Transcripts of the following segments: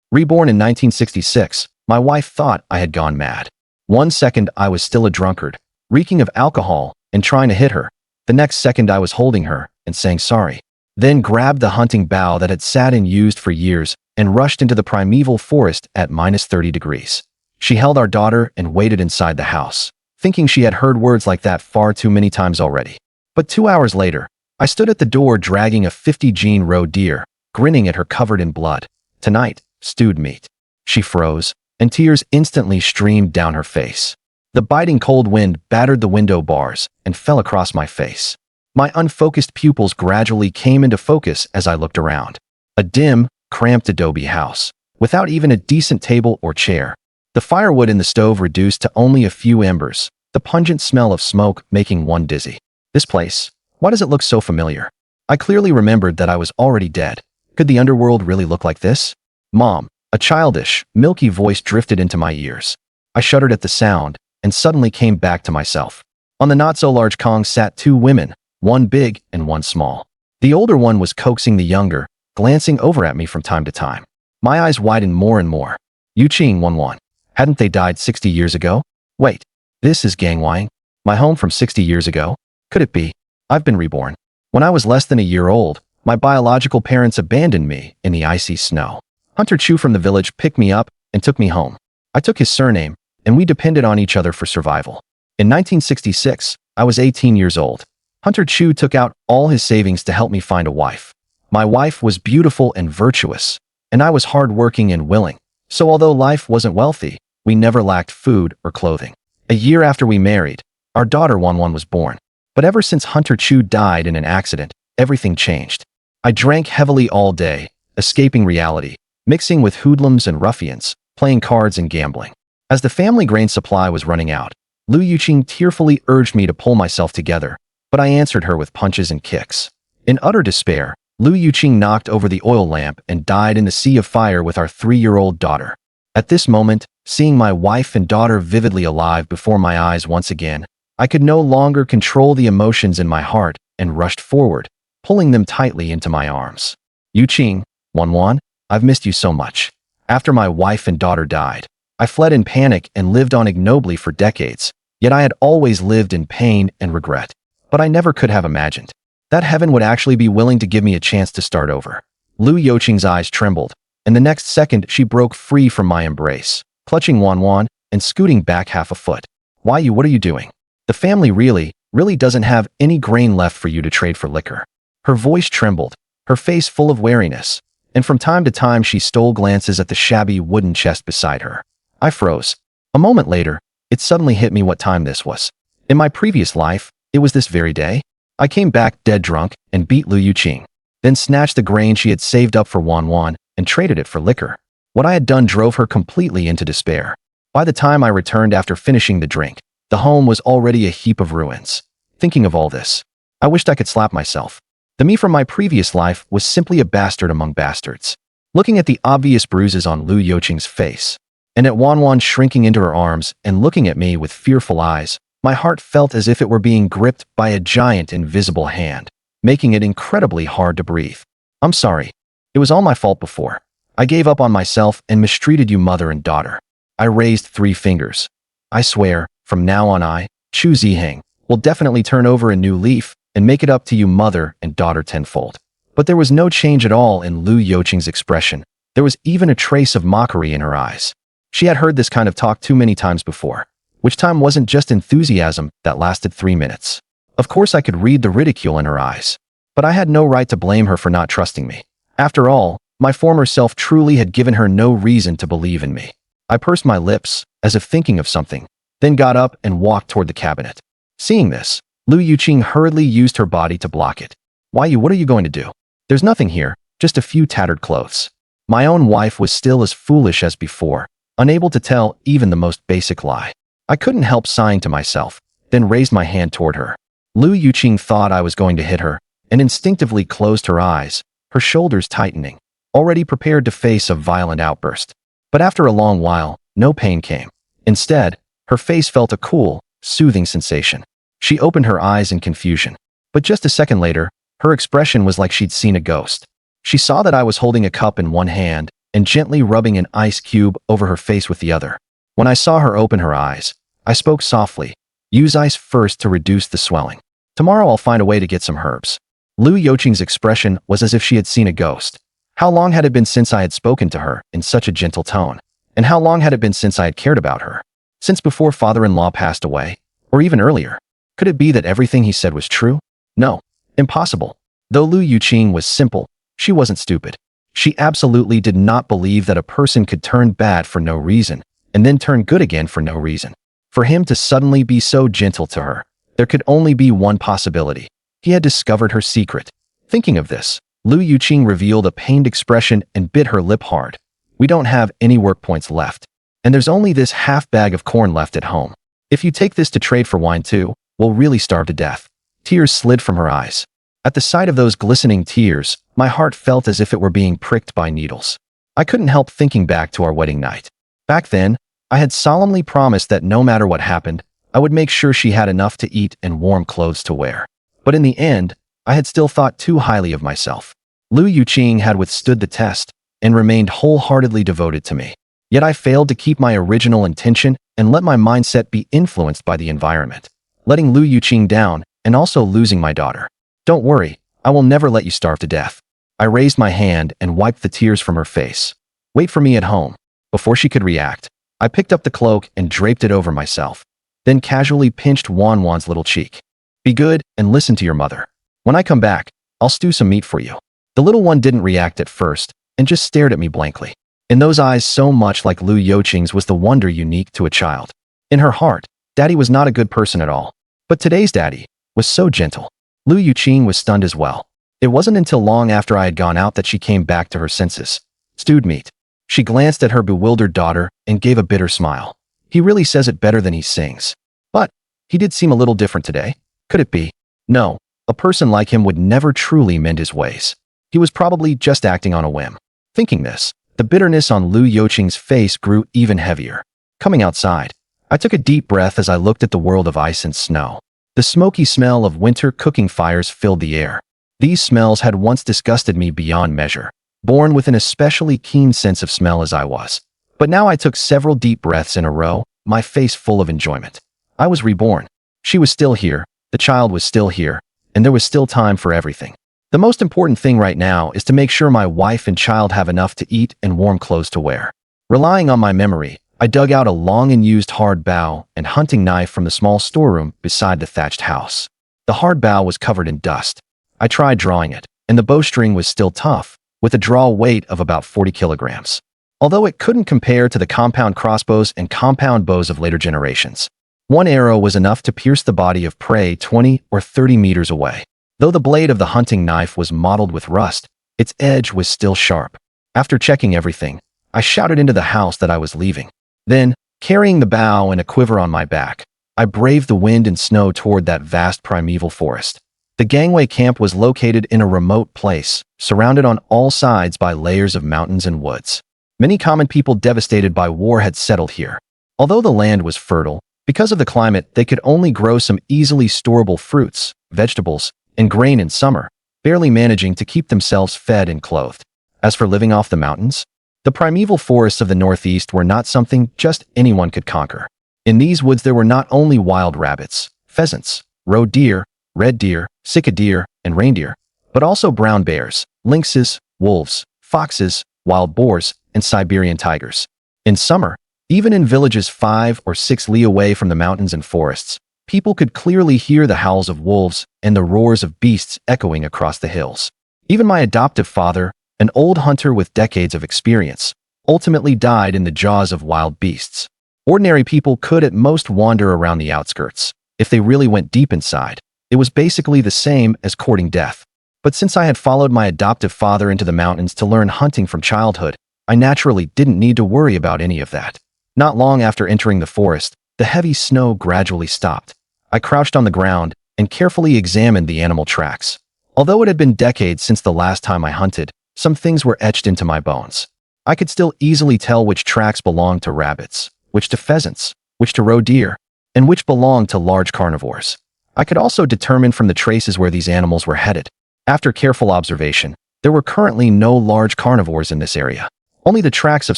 Reborn in 1966, my wife thought I had gone mad. One second I was still a drunkard, reeking of alcohol and trying to hit her. The next second I was holding her and saying sorry. Then grabbed the hunting bow that had sat and used for years and rushed into the primeval forest at -30 degrees. She held our daughter and waited inside the house, thinking she had heard words like that far too many times already. But 2 hours later, I stood at the door dragging a 50-gene roe deer, grinning at her covered in blood. Tonight, stewed meat. She froze, and tears instantly streamed down her face. The biting cold wind battered the window bars and fell across my face. My unfocused pupils gradually came into focus as I looked around. A dim, cramped adobe house, without even a decent table or chair. The firewood in the stove reduced to only a few embers, the pungent smell of smoke making one dizzy. This place, why does it look so familiar? I clearly remembered that I was already dead. Could the underworld really look like this? Mom, a childish, milky voice drifted into my ears. I shuddered at the sound and suddenly came back to myself. On the not-so-large Kong sat two women, one big and one small. The older one was coaxing the younger, glancing over at me from time to time. My eyes widened more and more. Yuqing 1-1. Hadn't they died 60 years ago? Wait, this is Gangwang? My home from 60 years ago? Could it be? I've been reborn. When I was less than a year old, my biological parents abandoned me in the icy snow. Hunter Chu from the village picked me up and took me home. I took his surname, and we depended on each other for survival. In 1966, I was 18 years old. Hunter Chu took out all his savings to help me find a wife. My wife was beautiful and virtuous, and I was hardworking and willing. So although life wasn't wealthy, we never lacked food or clothing. A year after we married, our daughter 1-1 was born. But ever since Hunter Chu died in an accident, everything changed. I drank heavily all day, escaping reality, mixing with hoodlums and ruffians, playing cards and gambling. As the family grain supply was running out, Lu Yuqing tearfully urged me to pull myself together, but I answered her with punches and kicks. In utter despair, Lu Yuqing knocked over the oil lamp and died in the sea of fire with our 3-year-old daughter. At this moment, seeing my wife and daughter vividly alive before my eyes once again, I could no longer control the emotions in my heart and rushed forward, pulling them tightly into my arms. Yuqing, 1-1, I've missed you so much. After my wife and daughter died, I fled in panic and lived on ignobly for decades, yet I had always lived in pain and regret. But I never could have imagined that heaven would actually be willing to give me a chance to start over. Lu Yuqing's eyes trembled, and the next second she broke free from my embrace, clutching 1-1 and scooting back half a foot. Why you? What are you doing? The family really doesn't have any grain left for you to trade for liquor. Her voice trembled, her face full of wariness, and from time to time she stole glances at the shabby wooden chest beside her. I froze. A moment later, it suddenly hit me what time this was. In my previous life, it was this very day. I came back dead drunk and beat Lu Yuqing, then snatched the grain she had saved up for 1-1 and traded it for liquor. What I had done drove her completely into despair. By the time I returned after finishing the drink, the home was already a heap of ruins. Thinking of all this, I wished I could slap myself. The me from my previous life was simply a bastard among bastards. Looking at the obvious bruises on Lu Yuqing's face, and at 1-1 shrinking into her arms and looking at me with fearful eyes, my heart felt as if it were being gripped by a giant invisible hand, making it incredibly hard to breathe. I'm sorry. It was all my fault before. I gave up on myself and mistreated you mother and daughter. I raised 3 fingers. I swear, from now on I, Chu Ziheng, will definitely turn over a new leaf and make it up to you mother and daughter tenfold. But there was no change at all in Lu Yuqing's expression. There was even a trace of mockery in her eyes. She had heard this kind of talk too many times before, which time wasn't just enthusiasm that lasted 3 minutes. Of course I could read the ridicule in her eyes, but I had no right to blame her for not trusting me. After all, my former self truly had given her no reason to believe in me. I pursed my lips, as if thinking of something, then got up and walked toward the cabinet. Seeing this, Lu Yuqing hurriedly used her body to block it. Why you? What are you going to do? There's nothing here, just a few tattered clothes. My own wife was still as foolish as before, unable to tell even the most basic lie. I couldn't help sighing to myself, then raised my hand toward her. Lu Yuqing thought I was going to hit her, and instinctively closed her eyes, her shoulders tightening, already prepared to face a violent outburst. But after a long while, no pain came. Instead, her face felt a cool, soothing sensation. She opened her eyes in confusion. But just a second later, her expression was like she'd seen a ghost. She saw that I was holding a cup in one hand and gently rubbing an ice cube over her face with the other. When I saw her open her eyes, I spoke softly. Use ice first to reduce the swelling. Tomorrow I'll find a way to get some herbs. Lu Youqing's expression was as if she had seen a ghost. How long had it been since I had spoken to her in such a gentle tone? And how long had it been since I had cared about her? Since before father-in-law passed away? Or even earlier? Could it be that everything he said was true? No. Impossible. Though Lu Youqing was simple, she wasn't stupid. She absolutely did not believe that a person could turn bad for no reason, and then turn good again for no reason. For him to suddenly be so gentle to her, there could only be one possibility. He had discovered her secret. Thinking of this, Lu Youqing revealed a pained expression and bit her lip hard. We don't have any work points left. And there's only this half bag of corn left at home. If you take this to trade for wine too, we'll really starve to death. Tears slid from her eyes. At the sight of those glistening tears, my heart felt as if it were being pricked by needles. I couldn't help thinking back to our wedding night. Back then, I had solemnly promised that no matter what happened, I would make sure she had enough to eat and warm clothes to wear. But in the end, I had still thought too highly of myself. Lu Youqing had withstood the test and remained wholeheartedly devoted to me. Yet I failed to keep my original intention and let my mindset be influenced by the environment, letting Lu Youqing down and also losing my daughter. Don't worry, I will never let you starve to death. I raised my hand and wiped the tears from her face. Wait for me at home. Before she could react, I picked up the cloak and draped it over myself, then casually pinched Wan's little cheek. Be good and listen to your mother. When I come back, I'll stew some meat for you. The little one didn't react at first and just stared at me blankly. In those eyes so much like Lu Youqing's was the wonder unique to a child. In her heart, Daddy was not a good person at all. But today's Daddy was so gentle. Lu Youqing was stunned as well. It wasn't until long after I had gone out that she came back to her senses. Stewed meat. She glanced at her bewildered daughter and gave a bitter smile. He really says it better than he sings. But he did seem a little different today. Could it be? No, a person like him would never truly mend his ways. He was probably just acting on a whim. Thinking this, the bitterness on Lu Youqing's face grew even heavier. Coming outside, I took a deep breath as I looked at the world of ice and snow. The smoky smell of winter cooking fires filled the air. These smells had once disgusted me beyond measure, born with an especially keen sense of smell as I was. But now I took several deep breaths in a row, my face full of enjoyment. I was reborn. She was still here, the child was still here, and there was still time for everything. The most important thing right now is to make sure my wife and child have enough to eat and warm clothes to wear. Relying on my memory, I dug out a long and used hard bow and hunting knife from the small storeroom beside the thatched house. The hard bow was covered in dust. I tried drawing it, and the bowstring was still tough, with a draw weight of about 40 kilograms. Although it couldn't compare to the compound crossbows and compound bows of later generations. One arrow was enough to pierce the body of prey 20 or 30 meters away. Though the blade of the hunting knife was mottled with rust, its edge was still sharp. After checking everything, I shouted into the house that I was leaving. Then, carrying the bow and a quiver on my back, I braved the wind and snow toward that vast primeval forest. The gangway camp was located in a remote place, surrounded on all sides by layers of mountains and woods. Many common people devastated by war had settled here. Although the land was fertile, because of the climate, they could only grow some easily storable fruits, vegetables, and grain in summer, barely managing to keep themselves fed and clothed. As for living off the mountains, the primeval forests of the Northeast were not something just anyone could conquer. In these woods there were not only wild rabbits, pheasants, roe deer, red deer, sika deer, and reindeer, but also brown bears, lynxes, wolves, foxes, wild boars, and Siberian tigers. In summer, even in villages 5 or 6 li away from the mountains and forests, people could clearly hear the howls of wolves and the roars of beasts echoing across the hills. Even my adoptive father, an old hunter with decades of experience, ultimately died in the jaws of wild beasts. Ordinary people could at most wander around the outskirts. If they really went deep inside, it was basically the same as courting death. But since I had followed my adoptive father into the mountains to learn hunting from childhood, I naturally didn't need to worry about any of that. Not long after entering the forest, the heavy snow gradually stopped. I crouched on the ground and carefully examined the animal tracks. Although it had been decades since the last time I hunted, some things were etched into my bones. I could still easily tell which tracks belonged to rabbits, which to pheasants, which to roe deer, and which belonged to large carnivores. I could also determine from the traces where these animals were headed. After careful observation, there were currently no large carnivores in this area. only the tracks of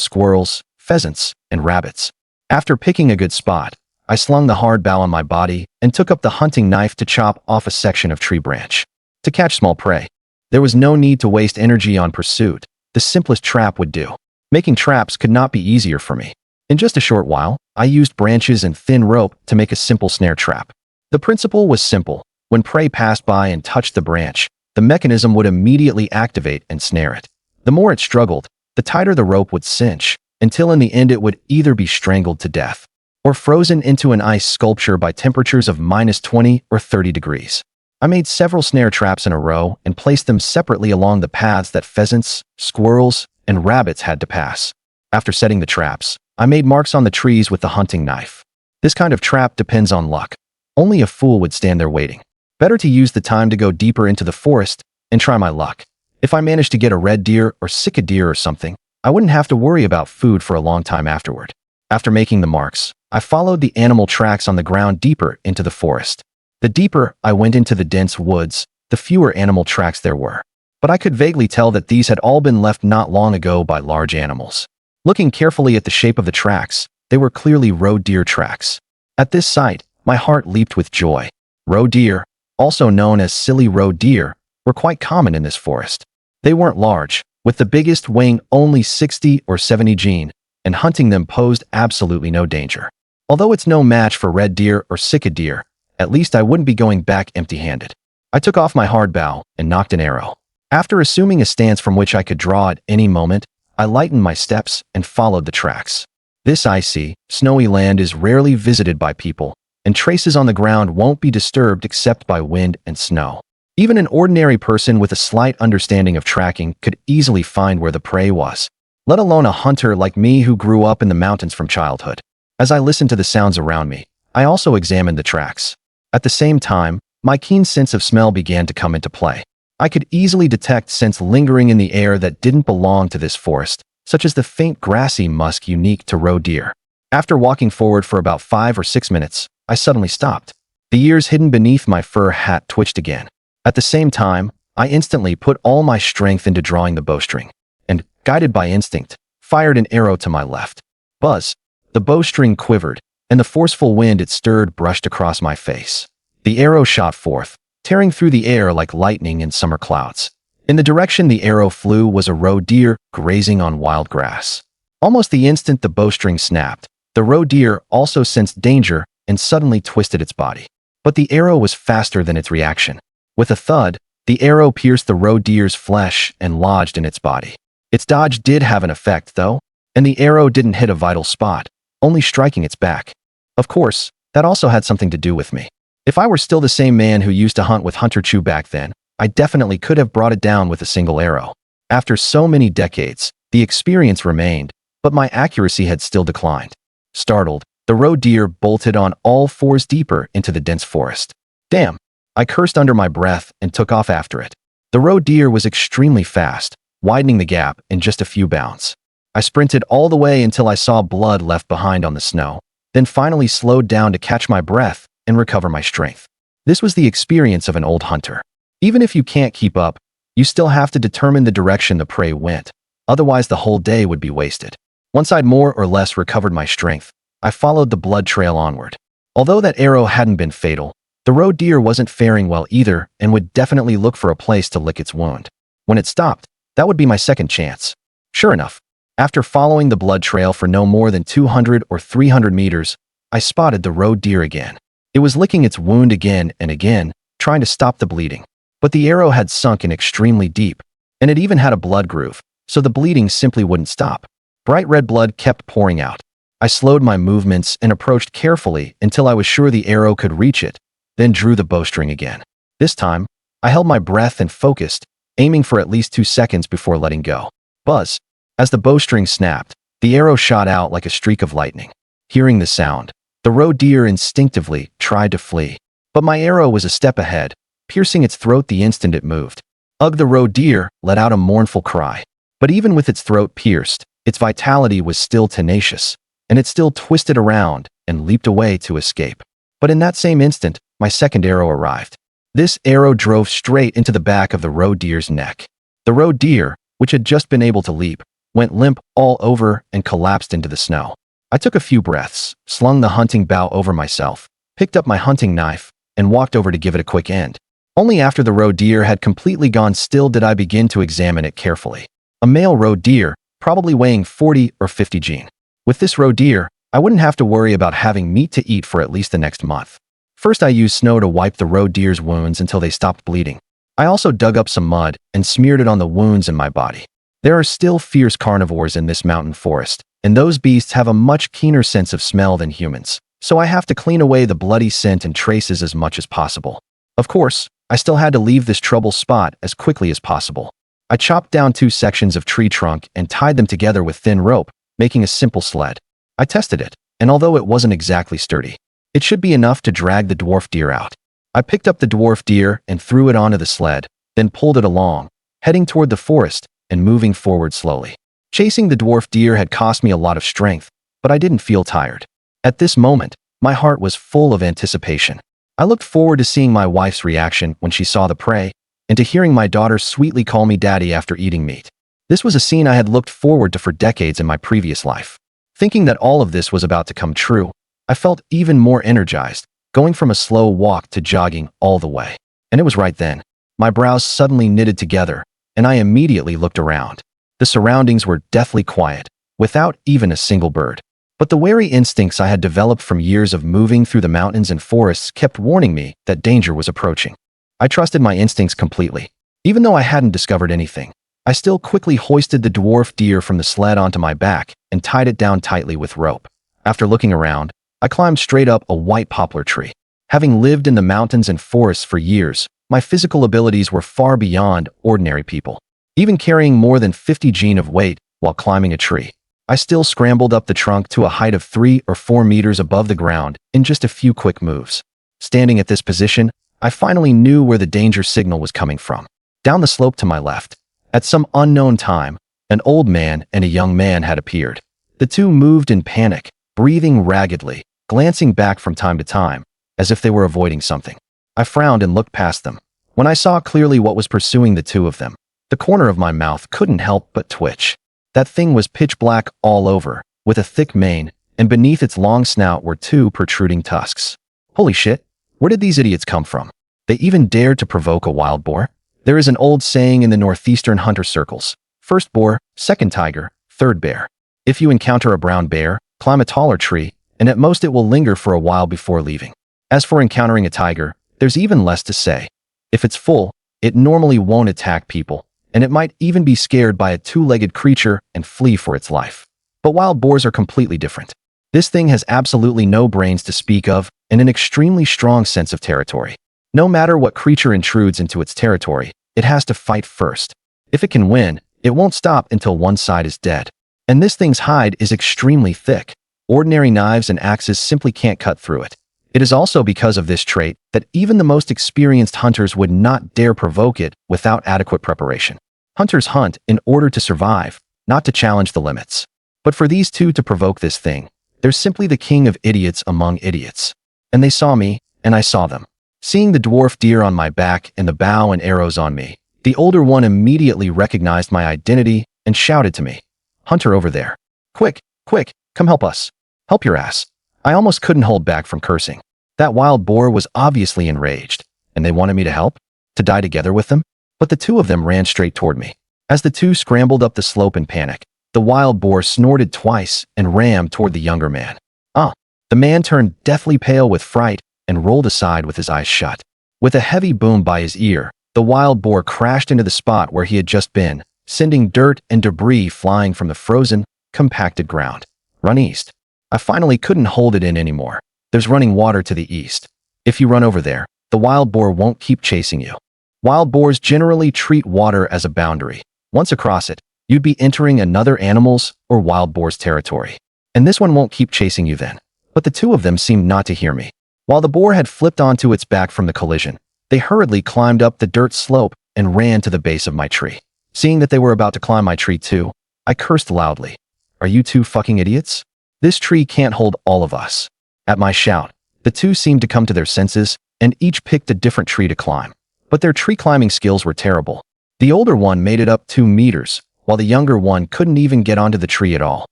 squirrels, pheasants, and rabbits. After picking a good spot, I slung the hard bow on my body and took up the hunting knife to chop off a section of tree branch. To catch small prey, there was no need to waste energy on pursuit. The simplest trap would do. Making traps could not be easier for me. In just a short while, I used branches and thin rope to make a simple snare trap. The principle was simple. When prey passed by and touched the branch, the mechanism would immediately activate and snare it. The more it struggled, the tighter the rope would cinch, until in the end it would either be strangled to death or frozen into an ice sculpture by temperatures of -20 or 30 degrees. I made several snare traps in a row and placed them separately along the paths that pheasants, squirrels, and rabbits had to pass. After setting the traps, I made marks on the trees with the hunting knife. This kind of trap depends on luck. Only a fool would stand there waiting. Better to use the time to go deeper into the forest and try my luck. If I managed to get a red deer or sick a deer or something, I wouldn't have to worry about food for a long time afterward. After making the marks, I followed the animal tracks on the ground deeper into the forest. The deeper I went into the dense woods, the fewer animal tracks there were. But I could vaguely tell that these had all been left not long ago by large animals. Looking carefully at the shape of the tracks, they were clearly roe deer tracks. At this sight, my heart leaped with joy. Roe deer, also known as silly roe deer, were quite common in this forest. They weren't large, with the biggest weighing only 60 or 70 gene, and hunting them posed absolutely no danger. Although it's no match for red deer or sick deer, at least I wouldn't be going back empty-handed. I took off my hard bow and knocked an arrow. After assuming a stance from which I could draw at any moment, I lightened my steps and followed the tracks. This icy, snowy land is rarely visited by people, and traces on the ground won't be disturbed except by wind and snow. Even an ordinary person with a slight understanding of tracking could easily find where the prey was, let alone a hunter like me who grew up in the mountains from childhood. As I listened to the sounds around me, I also examined the tracks. At the same time, my keen sense of smell began to come into play. I could easily detect scents lingering in the air that didn't belong to this forest, such as the faint grassy musk unique to roe deer. After walking forward for about 5 or 6 minutes, I suddenly stopped. The ears hidden beneath my fur hat twitched again. At the same time, I instantly put all my strength into drawing the bowstring, and, guided by instinct, fired an arrow to my left. Buzz! The bowstring quivered, and the forceful wind it stirred brushed across my face. The arrow shot forth, tearing through the air like lightning in summer clouds. In the direction the arrow flew was a roe deer grazing on wild grass. Almost the instant the bowstring snapped, the roe deer also sensed danger and suddenly twisted its body. But the arrow was faster than its reaction. With a thud, the arrow pierced the roe deer's flesh and lodged in its body. Its dodge did have an effect, though, and the arrow didn't hit a vital spot, only striking its back. Of course, that also had something to do with me. If I were still the same man who used to hunt with Hunter Chu back then, I definitely could have brought it down with a single arrow. After so many decades, the experience remained, but my accuracy had still declined. Startled, the roe deer bolted on all fours deeper into the dense forest. Damn! I cursed under my breath and took off after it. The roe deer was extremely fast, widening the gap in just a few bounds. I sprinted all the way until I saw blood left behind on the snow, then finally slowed down to catch my breath and recover my strength. This was the experience of an old hunter. Even if you can't keep up, you still have to determine the direction the prey went, otherwise the whole day would be wasted. Once I'd more or less recovered my strength, I followed the blood trail onward. Although that arrow hadn't been fatal, the roe deer wasn't faring well either and would definitely look for a place to lick its wound. When it stopped, that would be my second chance. Sure enough, after following the blood trail for no more than 200 or 300 meters, I spotted the roe deer again. It was licking its wound again and again, trying to stop the bleeding. But the arrow had sunk in extremely deep, and it even had a blood groove, so the bleeding simply wouldn't stop. Bright red blood kept pouring out. I slowed my movements and approached carefully until I was sure the arrow could reach it, then drew the bowstring again. This time, I held my breath and focused, aiming for at least 2 seconds before letting go. Buzz! As the bowstring snapped, the arrow shot out like a streak of lightning. Hearing the sound, the roe deer instinctively tried to flee, but my arrow was a step ahead, piercing its throat the instant it moved. Ugh! The roe deer let out a mournful cry. But even with its throat pierced, its vitality was still tenacious, and it still twisted around and leaped away to escape. But in that same instant, my second arrow arrived. This arrow drove straight into the back of the roe deer's neck. The roe deer, which had just been able to leap, went limp all over, and collapsed into the snow. I took a few breaths, slung the hunting bow over myself, picked up my hunting knife, and walked over to give it a quick end. Only after the roe deer had completely gone still did I begin to examine it carefully. A male roe deer, probably weighing 40 or 50 gene. With this roe deer, I wouldn't have to worry about having meat to eat for at least the next month. First, I used snow to wipe the roe deer's wounds until they stopped bleeding. I also dug up some mud and smeared it on the wounds in my body. There are still fierce carnivores in this mountain forest, and those beasts have a much keener sense of smell than humans, so I have to clean away the bloody scent and traces as much as possible. Of course, I still had to leave this trouble spot as quickly as possible. I chopped down 2 sections of tree trunk and tied them together with thin rope, making a simple sled. I tested it, and although it wasn't exactly sturdy, it should be enough to drag the dwarf deer out. I picked up the dwarf deer and threw it onto the sled, then pulled it along, heading toward the forest and moving forward slowly. Chasing the dwarf deer had cost me a lot of strength, but I didn't feel tired. At this moment, my heart was full of anticipation. I looked forward to seeing my wife's reaction when she saw the prey, and to hearing my daughter sweetly call me daddy after eating meat. This was a scene I had looked forward to for decades in my previous life. Thinking that all of this was about to come true, I felt even more energized, going from a slow walk to jogging all the way. And it was right then. My brows suddenly knitted together, and I immediately looked around. The surroundings were deathly quiet, without even a single bird. But the wary instincts I had developed from years of moving through the mountains and forests kept warning me that danger was approaching. I trusted my instincts completely. Even though I hadn't discovered anything, I still quickly hoisted the dwarf deer from the sled onto my back and tied it down tightly with rope. After looking around, I climbed straight up a white poplar tree. Having lived in the mountains and forests for years, my physical abilities were far beyond ordinary people. Even carrying more than 50 gene of weight while climbing a tree, I still scrambled up the trunk to a height of 3 or 4 meters above the ground in just a few quick moves. Standing at this position, I finally knew where the danger signal was coming from. Down the slope to my left, at some unknown time, an old man and a young man had appeared. The two moved in panic, breathing raggedly, glancing back from time to time, as if they were avoiding something. I frowned and looked past them. When I saw clearly what was pursuing the two of them, the corner of my mouth couldn't help but twitch. That thing was pitch black all over, with a thick mane, and beneath its long snout were 2 protruding tusks. Holy shit, where did these idiots come from? They even dared to provoke a wild boar? There is an old saying in the northeastern hunter circles: first boar, second tiger, third bear. If you encounter a brown bear, climb a taller tree, and at most it will linger for a while before leaving. As for encountering a tiger, there's even less to say. If it's full, it normally won't attack people, and it might even be scared by a 2-legged creature and flee for its life. But wild boars are completely different. This thing has absolutely no brains to speak of and an extremely strong sense of territory. No matter what creature intrudes into its territory, it has to fight first. If it can win, it won't stop until one side is dead. And this thing's hide is extremely thick. Ordinary knives and axes simply can't cut through it. It is also because of this trait that even the most experienced hunters would not dare provoke it without adequate preparation. Hunters hunt in order to survive, not to challenge the limits. But for these two to provoke this thing, they're simply the king of idiots among idiots. And they saw me, and I saw them. Seeing the dwarf deer on my back and the bow and arrows on me, the older one immediately recognized my identity and shouted to me, "Hunter over there. Quick, quick, come help us. Help your ass." I almost couldn't hold back from cursing. That wild boar was obviously enraged, and they wanted me to help? To die together with them? But the two of them ran straight toward me. As the two scrambled up the slope in panic, the wild boar snorted twice and rammed toward the younger man. The man turned deathly pale with fright and rolled aside with his eyes shut. With a heavy boom by his ear, the wild boar crashed into the spot where he had just been, sending dirt and debris flying from the frozen, compacted ground. Run east. I finally couldn't hold it in anymore. There's running water to the east. If you run over there, the wild boar won't keep chasing you. Wild boars generally treat water as a boundary. Once across it, you'd be entering another animal's or wild boar's territory. And this one won't keep chasing you then. But the two of them seemed not to hear me. While the boar had flipped onto its back from the collision, they hurriedly climbed up the dirt slope and ran to the base of my tree. Seeing that they were about to climb my tree too, I cursed loudly. "Are you two fucking idiots? This tree can't hold all of us." At my shout, the two seemed to come to their senses and each picked a different tree to climb. But their tree climbing skills were terrible. The older one made it up 2 meters, while the younger one couldn't even get onto the tree at all.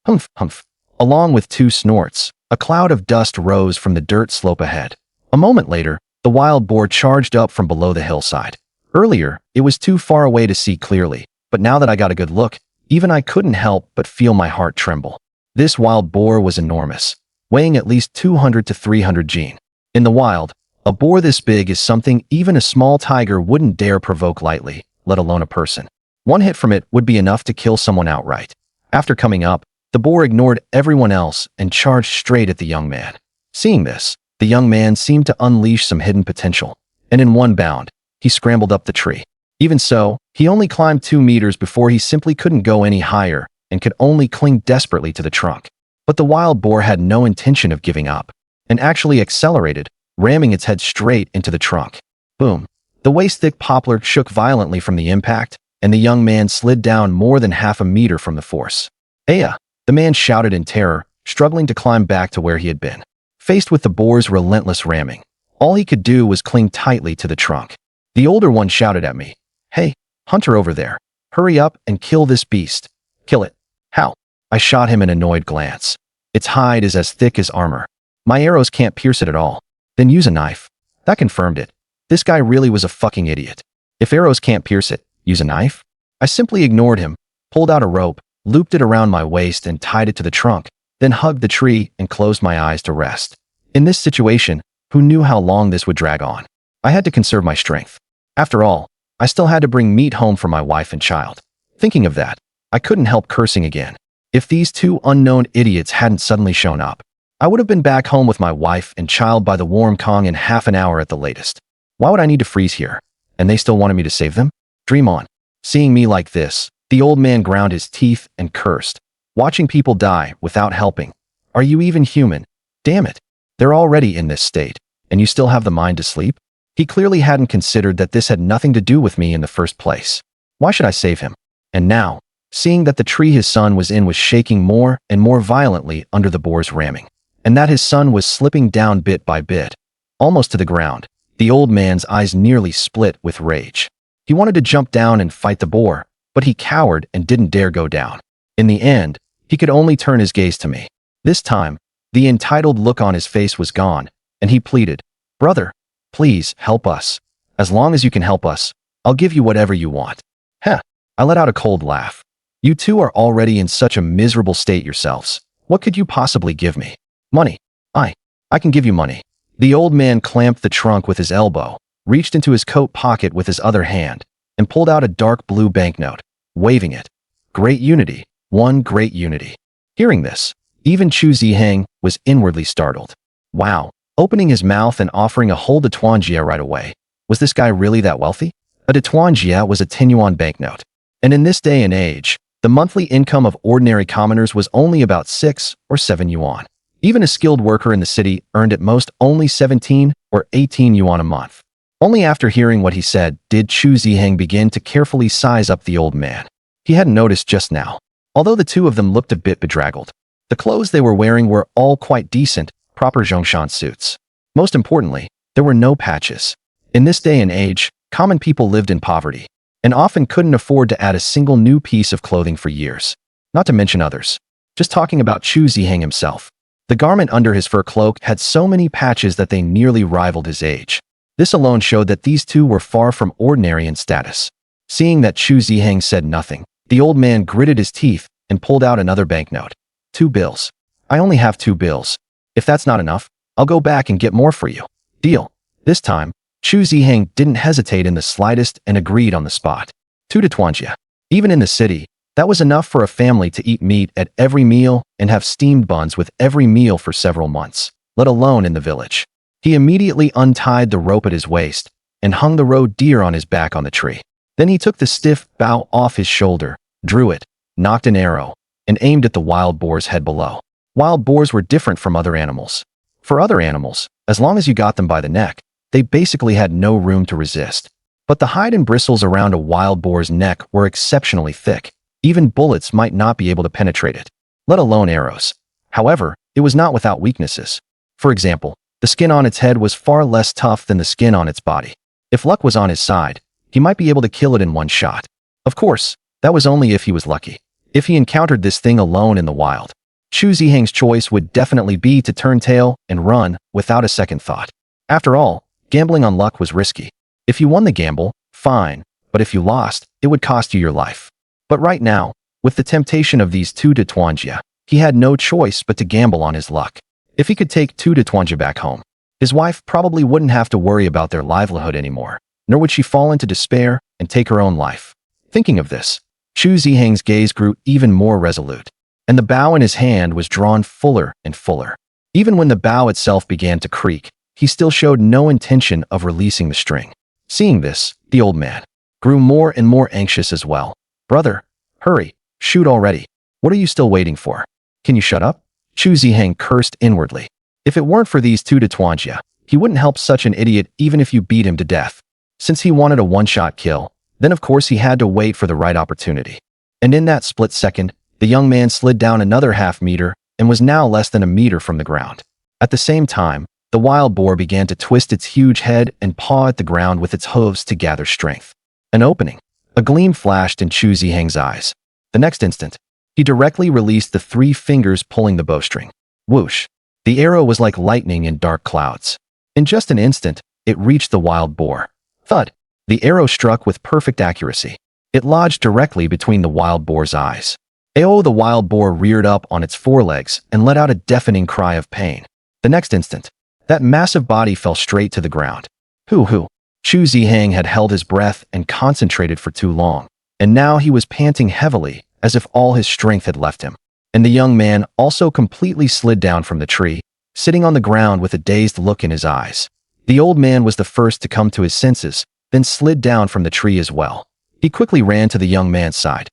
Humph, humph. Along with two snorts, a cloud of dust rose from the dirt slope ahead. A moment later, the wild boar charged up from below the hillside. Earlier, it was too far away to see clearly, but now that I got a good look, even I couldn't help but feel my heart tremble. This wild boar was enormous, weighing at least 200 to 300 gene. In the wild, a boar this big is something even a small tiger wouldn't dare provoke lightly, let alone a person. One hit from it would be enough to kill someone outright. After coming up, the boar ignored everyone else and charged straight at the young man. Seeing this, the young man seemed to unleash some hidden potential, and in one bound, he scrambled up the tree. Even so, he only climbed 2 meters before he simply couldn't go any higher and could only cling desperately to the trunk. But the wild boar had no intention of giving up, and actually accelerated, ramming its head straight into the trunk. Boom. The waist-thick poplar shook violently from the impact, and the young man slid down more than half a meter from the force. "Aya!" The man shouted in terror, struggling to climb back to where he had been. Faced with the boar's relentless ramming, all he could do was cling tightly to the trunk. The older one shouted at me, "Hey, hunter over there, hurry up and kill this beast. Kill it." "How?" I shot him an annoyed glance. "Its hide is as thick as armor. My arrows can't pierce it at all." "Then use a knife." That confirmed it. This guy really was a fucking idiot. If arrows can't pierce it, use a knife? I simply ignored him, pulled out a rope, looped it around my waist and tied it to the trunk, then hugged the tree and closed my eyes to rest. In this situation, who knew how long this would drag on? I had to conserve my strength. After all, I still had to bring meat home for my wife and child. Thinking of that, I couldn't help cursing again. If these two unknown idiots hadn't suddenly shown up, I would have been back home with my wife and child by the warm Kong in half an hour at the latest. Why would I need to freeze here? And they still wanted me to save them? Dream on. Seeing me like this, the old man ground his teeth and cursed. Watching people die without helping. Are you even human? Damn it. They're already in this state, and you still have the mind to sleep? He clearly hadn't considered that this had nothing to do with me in the first place. Why should I save him? And now, seeing that the tree his son was in was shaking more and more violently under the boar's ramming, and that his son was slipping down bit by bit, almost to the ground, the old man's eyes nearly split with rage. He wanted to jump down and fight the boar, but he cowered and didn't dare go down. In the end, he could only turn his gaze to me. This time, the entitled look on his face was gone, and he pleaded, "Brother, please help us. As long as you can help us, I'll give you whatever you want." Heh, I let out a cold laugh. You two are already in such a miserable state yourselves. What could you possibly give me? Money. I can give you money. The old man clamped the trunk with his elbow, reached into his coat pocket with his other hand, and pulled out a dark blue banknote, waving it. Great unity. One great unity. Hearing this, even Chu Ziheng was inwardly startled. Wow. Opening his mouth and offering a whole detwanjia right away. Was this guy really that wealthy? A detwanjia was a 10 yuan banknote. And in this day and age, the monthly income of ordinary commoners was only about 6 or 7 yuan. Even a skilled worker in the city earned at most only 17 or 18 yuan a month. Only after hearing what he said did Chu Ziheng begin to carefully size up the old man. He hadn't noticed just now. Although the two of them looked a bit bedraggled, the clothes they were wearing were all quite decent, proper Zhongshan suits. Most importantly, there were no patches. In this day and age, common people lived in poverty, and often couldn't afford to add a single new piece of clothing for years. Not to mention others. Just talking about Chu Ziheng himself. The garment under his fur cloak had so many patches that they nearly rivaled his age. This alone showed that these two were far from ordinary in status. Seeing that Chu Ziheng said nothing, the old man gritted his teeth and pulled out another banknote. 2 bills. I only have 2 bills. If that's not enough, I'll go back and get more for you. Deal. This time, Chu Ziheng didn't hesitate in the slightest and agreed on the spot. 2 detwanjia. Even in the city, that was enough for a family to eat meat at every meal and have steamed buns with every meal for several months, let alone in the village. He immediately untied the rope at his waist and hung the roe deer on his back on the tree. Then he took the stiff bow off his shoulder, drew it, knocked an arrow, and aimed at the wild boar's head below. Wild boars were different from other animals. For other animals, as long as you got them by the neck, they basically had no room to resist. But the hide and bristles around a wild boar's neck were exceptionally thick. Even bullets might not be able to penetrate it, let alone arrows. However, it was not without weaknesses. For example, the skin on its head was far less tough than the skin on its body. If luck was on his side, he might be able to kill it in one shot. Of course, That was only if he was lucky. If he encountered this thing alone in the wild, Chu Ziheng's choice would definitely be to turn tail and run without a second thought. After all, gambling on luck was risky. If you won the gamble, fine, but if you lost, it would cost you your life. But right now, with the temptation of these 2 Tuanjia, he had no choice but to gamble on his luck. If he could take 2 Tuanjia back home, his wife probably wouldn't have to worry about their livelihood anymore, nor would she fall into despair and take her own life. Thinking of this, Chu Ziheng's gaze grew even more resolute, and the bow in his hand was drawn fuller and fuller. Even when the bow itself began to creak, he still showed no intention of releasing the string. Seeing this, the old man grew more and more anxious as well. "Brother, hurry, shoot already. What are you still waiting for? Can you shut up?" Chu Ziheng cursed inwardly. If it weren't for these 2 Tuanjia, he wouldn't help such an idiot even if you beat him to death. Since he wanted a one-shot kill, then of course he had to wait for the right opportunity. And in that split second, the young man slid down another half-meter and was now less than a meter from the ground. At the same time, the wild boar began to twist its huge head and paw at the ground with its hooves to gather strength. An opening. A gleam flashed in Chu Ziheng's eyes. The next instant, he directly released the 3 fingers pulling the bowstring. Whoosh! The arrow was like lightning in dark clouds. In just an instant, it reached the wild boar. Thud! The arrow struck with perfect accuracy. It lodged directly between the wild boar's eyes. Ayo! The wild boar reared up on its forelegs and let out a deafening cry of pain. The next instant, that massive body fell straight to the ground. Hoo! Chu Ziheng had held his breath and concentrated for too long, and now he was panting heavily as if all his strength had left him. And the young man also completely slid down from the tree, sitting on the ground with a dazed look in his eyes. The old man was the first to come to his senses, then slid down from the tree as well. He quickly ran to the young man's side.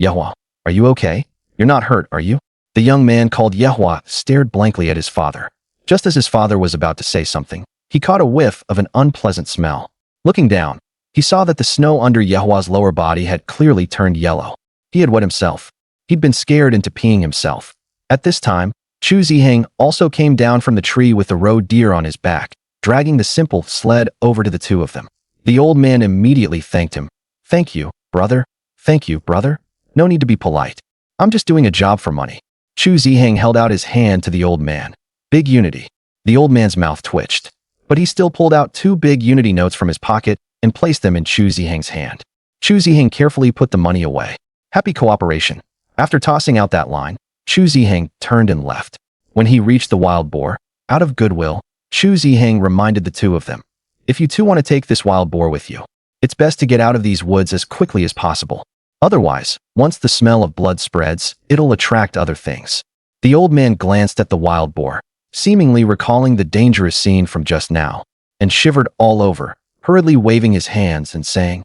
"Yehua, are you okay? You're not hurt, are you?" The young man called Yehua stared blankly at his father. Just as his father was about to say something, he caught a whiff of an unpleasant smell. Looking down, he saw that the snow under Yehua's lower body had clearly turned yellow. He had wet himself. He'd been scared into peeing himself. At this time, Chu Ziheng also came down from the tree with the roe deer on his back, dragging the simple sled over to the 2 of them. The old man immediately thanked him. "Thank you, brother. Thank you, brother. No need to be polite. I'm just doing a job for money." Chu Ziheng held out his hand to the old man. "Big unity." The old man's mouth twitched, but he still pulled out 2 big unity notes from his pocket and placed them in Chu Ziheng's hand. Chu Ziheng carefully put the money away. Happy cooperation. After tossing out that line, Chu Ziheng turned and left. When he reached the wild boar, out of goodwill, Chu Ziheng reminded the 2 of them. "If you 2 want to take this wild boar with you, it's best to get out of these woods as quickly as possible. Otherwise, once the smell of blood spreads, it'll attract other things." The old man glanced at the wild boar, seemingly recalling the dangerous scene from just now, and shivered all over, hurriedly waving his hands and saying,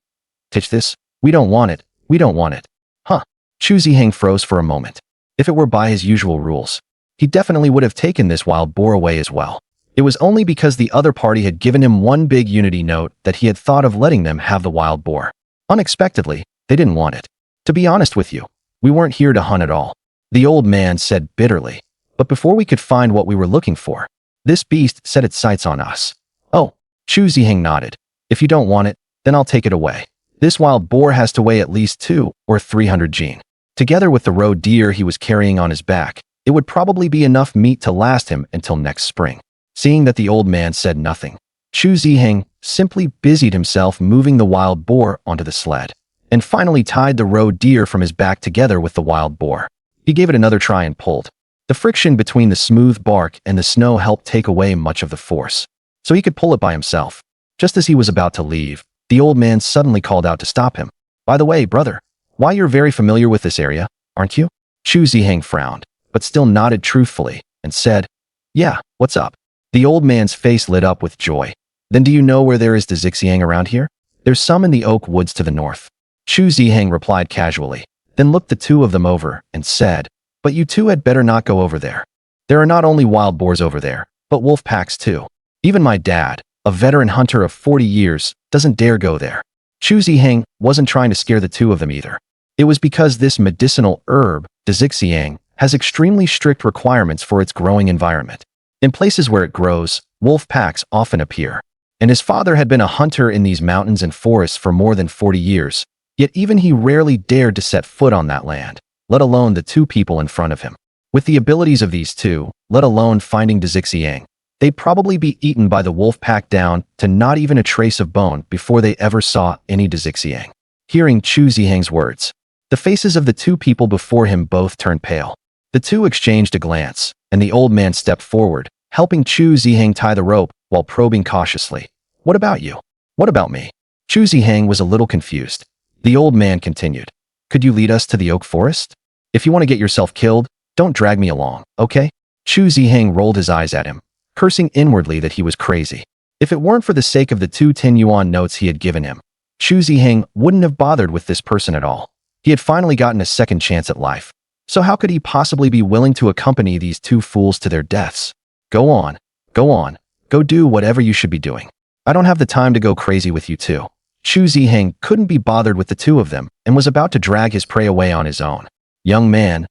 "Teach this? We don't want it. We don't want it." Huh. Chu Ziheng froze for a moment. If it were by his usual rules, he definitely would have taken this wild boar away as well. It was only because the other party had given him 1 big unity note that he had thought of letting them have the wild boar. Unexpectedly, they didn't want it. "To be honest with you, we weren't here to hunt at all," the old man said bitterly. "But before we could find what we were looking for, this beast set its sights on us." "Oh," Chu Ziheng nodded. "If you don't want it, then I'll take it away. This wild boar has to weigh at least 2 or 300 jin. Together with the roe deer he was carrying on his back, it would probably be enough meat to last him until next spring." Seeing that the old man said nothing, Chu Ziheng simply busied himself moving the wild boar onto the sled, and finally tied the roe deer from his back together with the wild boar. He gave it another try and pulled. The friction between the smooth bark and the snow helped take away much of the force, so he could pull it by himself. Just as he was about to leave, the old man suddenly called out to stop him. "By the way, brother, why you're very familiar with this area, aren't you?" Chu Ziheng frowned, but still nodded truthfully, and said, "Yeah, what's up?" The old man's face lit up with joy. "Then do you know where there is despised around here?" "There's some in the oak woods to the north." Chu Ziheng replied casually, then looked the 2 of them over and said, "But you 2 had better not go over there. There are not only wild boars over there, but wolf packs too. Even my dad, a veteran hunter of 40 years, doesn't dare go there." Chu Ziheng wasn't trying to scare the 2 of them either. It was because this medicinal herb, despised, has extremely strict requirements for its growing environment. In places where it grows, wolf packs often appear. And his father had been a hunter in these mountains and forests for more than 40 years. Yet even he rarely dared to set foot on that land, let alone the two people in front of him. With the abilities of these two, let alone finding Ziheng, they'd probably be eaten by the wolf pack down to not even a trace of bone before they ever saw any Ziheng. Hearing Chu Ziheng's words, the faces of the two people before him both turned pale. The two exchanged a glance, and the old man stepped forward, helping Chu Ziheng tie the rope while probing cautiously. What about you? What about me? Chu Ziheng was a little confused. The old man continued. Could you lead us to the oak forest? If you want to get yourself killed, don't drag me along, okay? Chu Ziheng rolled his eyes at him, cursing inwardly that he was crazy. If it weren't for the sake of the 2 10-yuan notes he had given him, Chu Ziheng wouldn't have bothered with this person at all. He had finally gotten a second chance at life. So how could he possibly be willing to accompany these two fools to their deaths? Go on. Go do whatever you should be doing. I don't have the time to go crazy with you two. Chu Ziheng couldn't be bothered with the two of them and was about to drag his prey away on his own. Young man,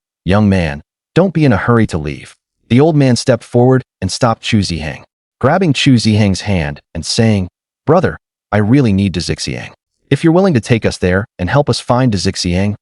don't be in a hurry to leave. The old man stepped forward and stopped Chu Ziheng, grabbing Chu Ziheng's hand and saying, Brother, I really need Ziheng. If you're willing to take us there and help us find Ziheng,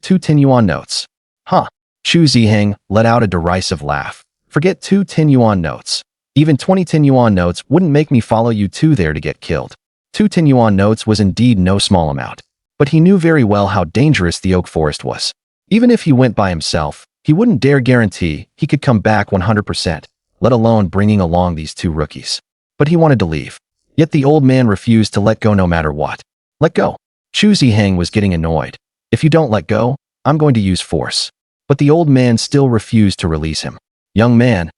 2 10-yuan notes. Huh. Chu Ziheng let out a derisive laugh. Forget 2 10-yuan notes. Even 20 10-yuan notes wouldn't make me follow you two there to get killed. 2 10-yuan notes was indeed no small amount, but he knew very well how dangerous the oak forest was. Even if he went by himself, he wouldn't dare guarantee he could come back 100%, let alone bringing along these two rookies. But he wanted to leave. Yet the old man refused to let go no matter what. Let go. Chu Ziheng was getting annoyed. If you don't let go, I'm going to use force. But the old man still refused to release him. Young man.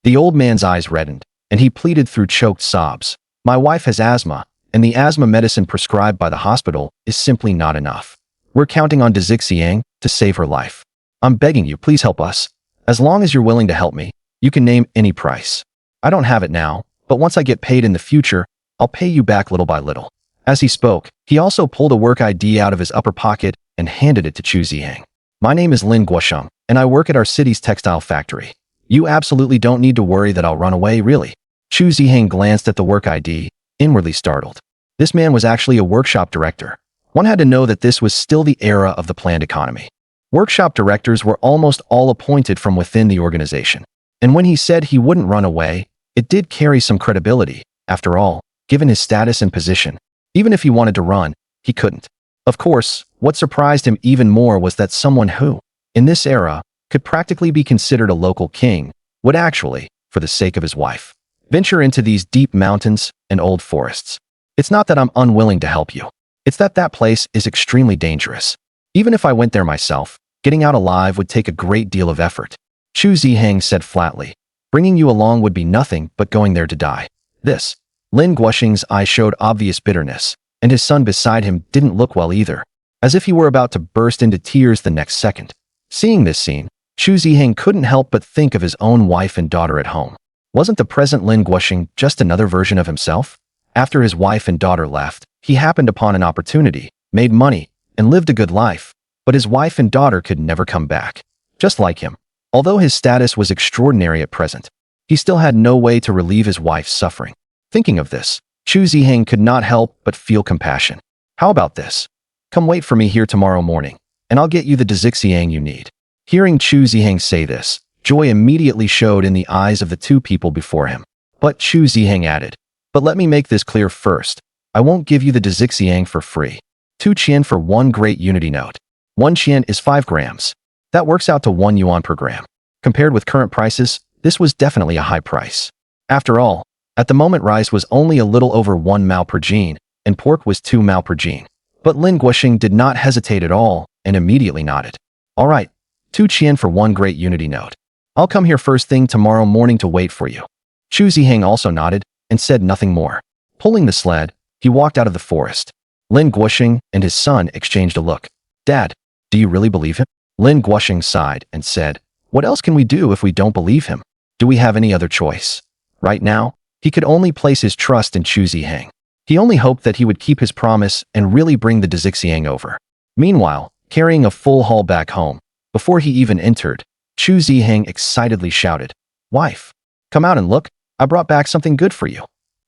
The old man's eyes reddened, and he pleaded through choked sobs. My wife has asthma, and the asthma medicine prescribed by the hospital is simply not enough. We're counting on Ziheng to save her life. I'm begging you, please help us. As long as you're willing to help me, you can name any price. I don't have it now, but once I get paid in the future, I'll pay you back little by little. As he spoke, he also pulled a work ID out of his upper pocket and handed it to Chu Ziheng. My name is Lin Guosheng, and I work at our city's textile factory. You absolutely don't need to worry that I'll run away, really. Chu Ziheng glanced at the work ID, inwardly startled. This man was actually a workshop director. One had to know that this was still the era of the planned economy. Workshop directors were almost all appointed from within the organization. And when he said he wouldn't run away, it did carry some credibility. After all, given his status and position, even if he wanted to run, he couldn't. Of course, what surprised him even more was that someone who, in this era, could practically be considered a local king, would actually, for the sake of his wife, venture into these deep mountains and old forests. It's not that I'm unwilling to help you. It's that that place is extremely dangerous. Even if I went there myself, getting out alive would take a great deal of effort. Chu Ziheng said flatly. Bringing you along would be nothing but going there to die. This. Lin Guosheng's eyes showed obvious bitterness, and his son beside him didn't look well either, as if he were about to burst into tears the next second. Seeing this scene, Chu Ziheng couldn't help but think of his own wife and daughter at home. Wasn't the present Lin Guosheng just another version of himself? After his wife and daughter left, he happened upon an opportunity, made money, and lived a good life, but his wife and daughter could never come back. Just like him. Although his status was extraordinary at present, he still had no way to relieve his wife's suffering. Thinking of this, Chu Ziheng could not help but feel compassion. How about this? Come wait for me here tomorrow morning, and I'll get you the Ziheng you need. Hearing Chu Ziheng say this, joy immediately showed in the eyes of the two people before him. But Chu Ziheng added, but let me make this clear first. I won't give you the Ziheng for free. 2 qian for 1 great unity note. 1 qian is 5 grams. That works out to 1 yuan per gram. Compared with current prices, this was definitely a high price. After all, at the moment rice was only a little over 1 mao per gene, and pork was 2 mao per gene. But Lin Guosheng did not hesitate at all and immediately nodded. All right, 2 qian for 1 great unity note. I'll come here first thing tomorrow morning to wait for you. Chu Ziheng also nodded and said nothing more. Pulling the sled, he walked out of the forest. Lin Guosheng and his son exchanged a look. Dad, do you really believe him? Lin Guosheng sighed and said, what else can we do if we don't believe him? Do we have any other choice? Right now, he could only place his trust in Chu Ziheng. He only hoped that he would keep his promise and really bring the Ziheng over. Meanwhile, carrying a full haul back home, before he even entered, Chu Ziheng excitedly shouted, Wife, come out and look, I brought back something good for you.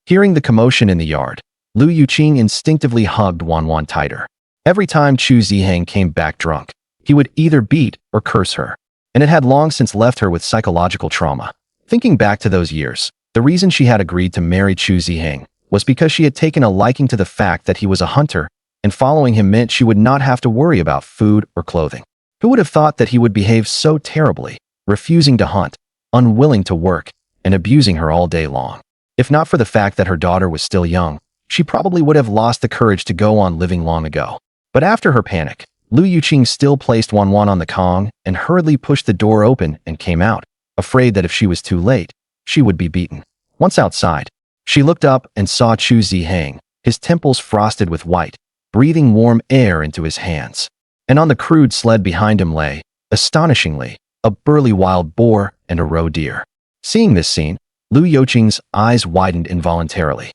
Hearing the commotion in the yard, Lu Yuqing instinctively hugged Wanwan tighter. Every time Chu Ziheng came back drunk, he would either beat or curse her, and it had long since left her with psychological trauma. Thinking back to those years, the reason she had agreed to marry Chu Ziheng was because she had taken a liking to the fact that he was a hunter, and following him meant she would not have to worry about food or clothing. Who would have thought that he would behave so terribly, refusing to hunt, unwilling to work, and abusing her all day long? If not for the fact that her daughter was still young, she probably would have lost the courage to go on living long ago. But after her panic, Lu Yuqing still placed Wanwan on the Kong and hurriedly pushed the door open and came out, afraid that if she was too late, she would be beaten. Once outside, she looked up and saw Chu Ziheng, his temples frosted with white, breathing warm air into his hands. And on the crude sled behind him lay, astonishingly, a burly wild boar and a roe deer. Seeing this scene, Lu Yuqing's eyes widened involuntarily.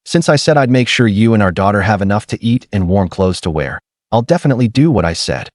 Since I said I'd make sure you and our daughter have enough to eat and warm clothes to wear, I'll definitely do what I said.